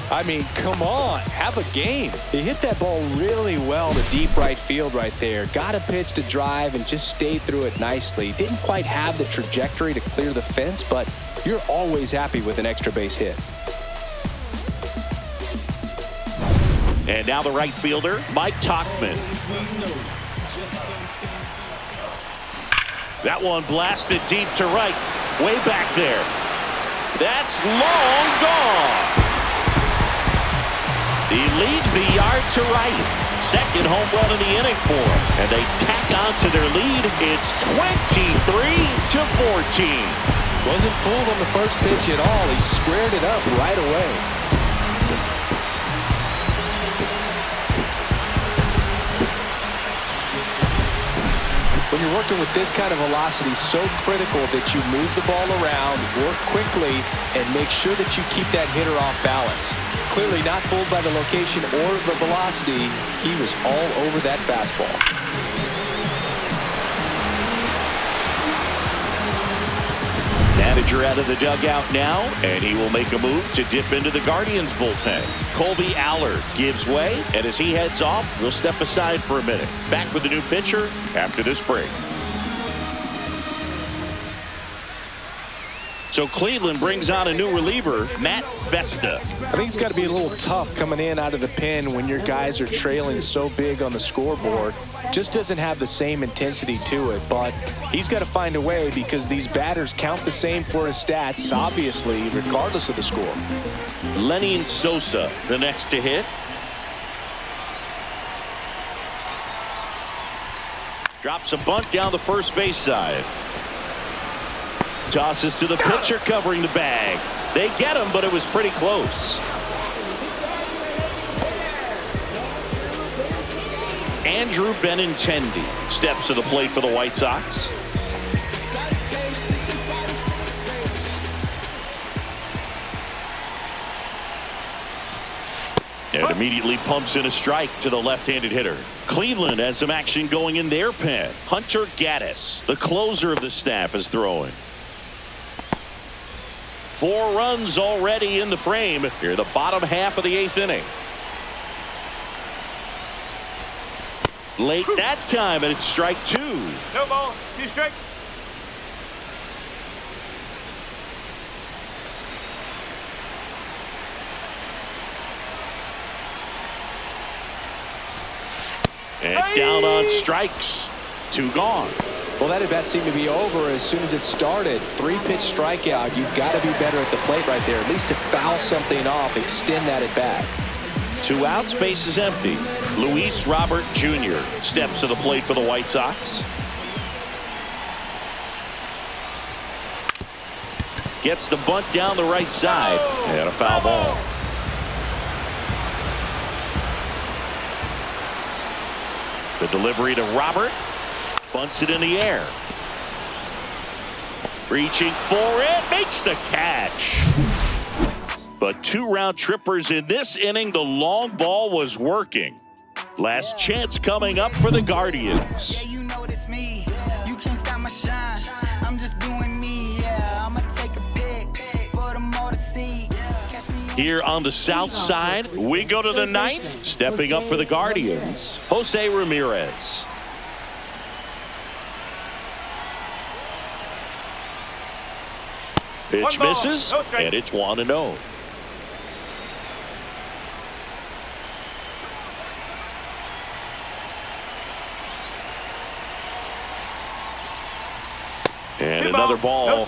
[SPEAKER 3] I mean, come on, have a game. He hit that ball really well to deep right field right there. Got a pitch to drive and just stayed through it nicely. Didn't quite have the trajectory to clear the fence, but you're always happy with an extra base hit.
[SPEAKER 2] And now the right fielder, Mike Tauchman. That one blasted deep to right, way back there. That's long gone. He leads the yard to right. Second home run of the inning for him. And they tack on to their lead. It's 23-14.
[SPEAKER 3] Wasn't fooled on the first pitch at all. He squared it up right away. When you're working with this kind of velocity, so critical that you move the ball around, work quickly, and make sure that you keep that hitter off balance. Clearly not fooled by the location or the velocity. He was all over that fastball.
[SPEAKER 2] Manager out of the dugout now, and he will make a move to dip into the Guardians bullpen. Colby Allard gives way, and as he heads off, we'll step aside for a minute. Back with the new pitcher after this break. So Cleveland brings on a new reliever, Matt Vesta.
[SPEAKER 3] I think it's got to be a little tough coming in out of the pen when your guys are trailing so big on the scoreboard. Just doesn't have the same intensity to it, but he's got to find a way because these batters count the same for his stats, obviously, regardless of the score.
[SPEAKER 2] Lenny Sosa, the next to hit. Drops a bunt down the first base side. Tosses to the pitcher covering the bag. They get him, but it was pretty close. Andrew Benintendi steps to the plate for the White Sox. And immediately pumps in a strike to the left-handed hitter. Cleveland has some action going in their pen. Hunter Gaddis, the closer of the staff, is throwing. 4 runs already in the frame here, the bottom half of the 8th inning. Late that time, and it's strike 2.
[SPEAKER 5] No ball, 2 strike.
[SPEAKER 2] And down on strikes. 2 gone.
[SPEAKER 3] Well, that at-bat seemed to be over as soon as it started. 3-pitch strikeout. You've got to be better at the plate right there, at least to foul something off, extend that at-bat.
[SPEAKER 2] 2 outs, base is empty. Luis Robert Jr. steps to the plate for the White Sox. Gets the bunt down the right side, and a foul ball. The delivery to Robert. Bunts it in the air. Reaching for it. Makes the catch. But 2 round trippers in this inning. The long ball was working. Last chance coming up for the Guardians.
[SPEAKER 11] Yeah, you know it's me. You can't stop my shine. I'm just doing me. Yeah, I'ma take a pic for them all to see.
[SPEAKER 2] Here on the south side, we go to the ninth. Stepping up for the Guardians, Jose Ramirez. Pitch misses, and it's 1-0. And another ball.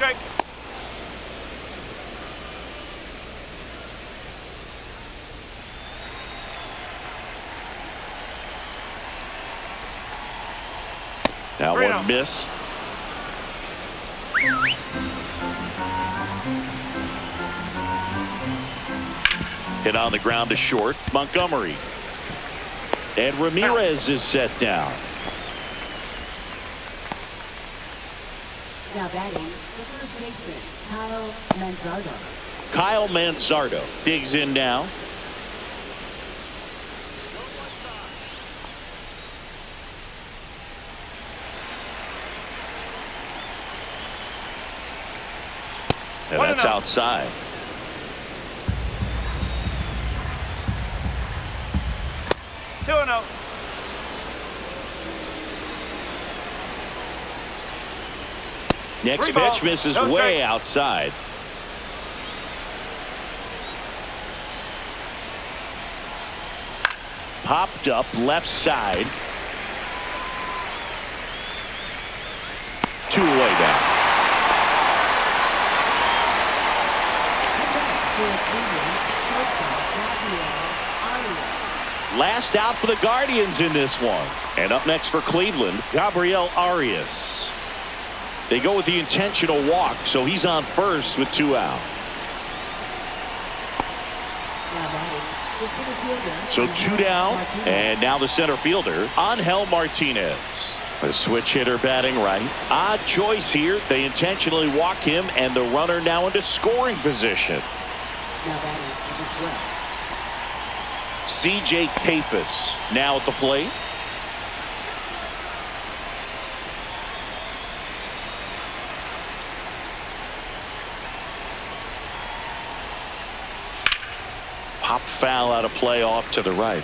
[SPEAKER 2] That one missed. Hit on the ground to short. Montgomery. And Ramirez is set down.
[SPEAKER 4] Now batting, the first baseman, Kyle Manzardo.
[SPEAKER 2] Kyle Manzardo digs in now. And that's outside. Next pitch misses way outside. Popped up left side. 2 away down. Last out for the Guardians in this one. And up next for Cleveland, Gabriel Arias. They go with the intentional walk, so he's on first with 2 out. So 2 down, and now the center fielder, Angel Martinez. A switch hitter batting right. Odd choice here. They intentionally walk him, and the runner now into scoring position. C.J. Cecconi now at the plate. Pop foul out of play off to the right.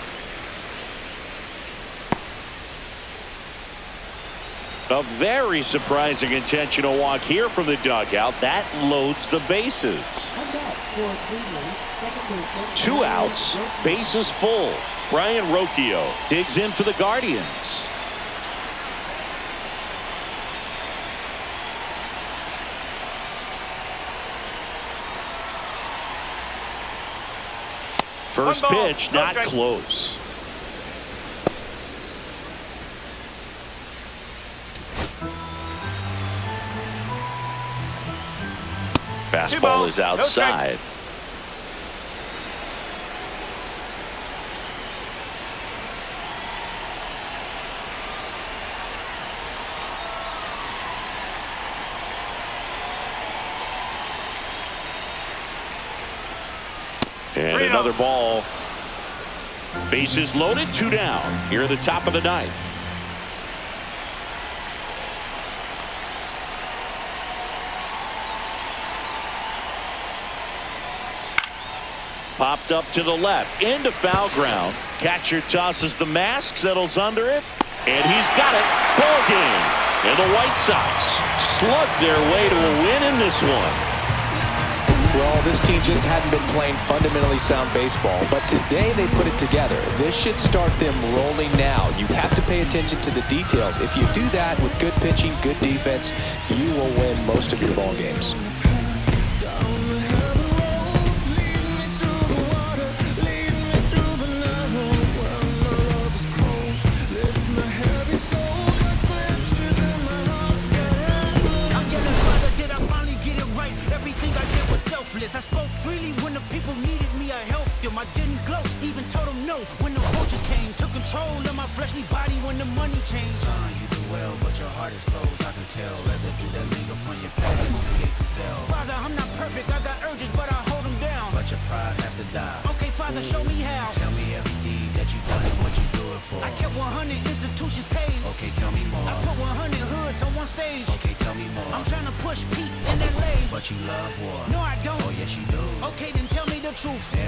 [SPEAKER 2] A very surprising intentional walk here from the dugout. That loads the bases. 2 outs, bases full. Brian Rocchio digs in for the Guardians. First pitch, not close. Fastball is outside. And another ball. Bases loaded, 2 down. Here at the top of the ninth. Popped up to the left, into foul ground. Catcher tosses the mask, settles under it, and he's got it. Ball game. And the White Sox slugged their way to a win in this one.
[SPEAKER 3] Well, this team just hadn't been playing fundamentally sound baseball, but today they put it together. This should start them rolling now. You have to pay attention to the details. If you do that with good pitching, good defense, you will win most of your ball games.
[SPEAKER 11] I spoke freely when the people needed me. I helped them. I didn't gloat, even told them no when the vultures came. Took control of my fleshly body when the money changed. Son, you do well, but your heart is closed. I can tell as I do that linger from your past. Creates itself. Father, I'm not perfect. I got urges, but I hold them down. But your pride has to die. Okay, Father, show me how. Tell me every deed that you done and what you do it for. I kept 100 institutions paid. Okay, tell me more. I put 100 hoods on one stage. Okay, tell me more. I'm trying to push peace in LA. But you love war. No, I don't. Oh, yes, you do. Okay, then tell me the truth.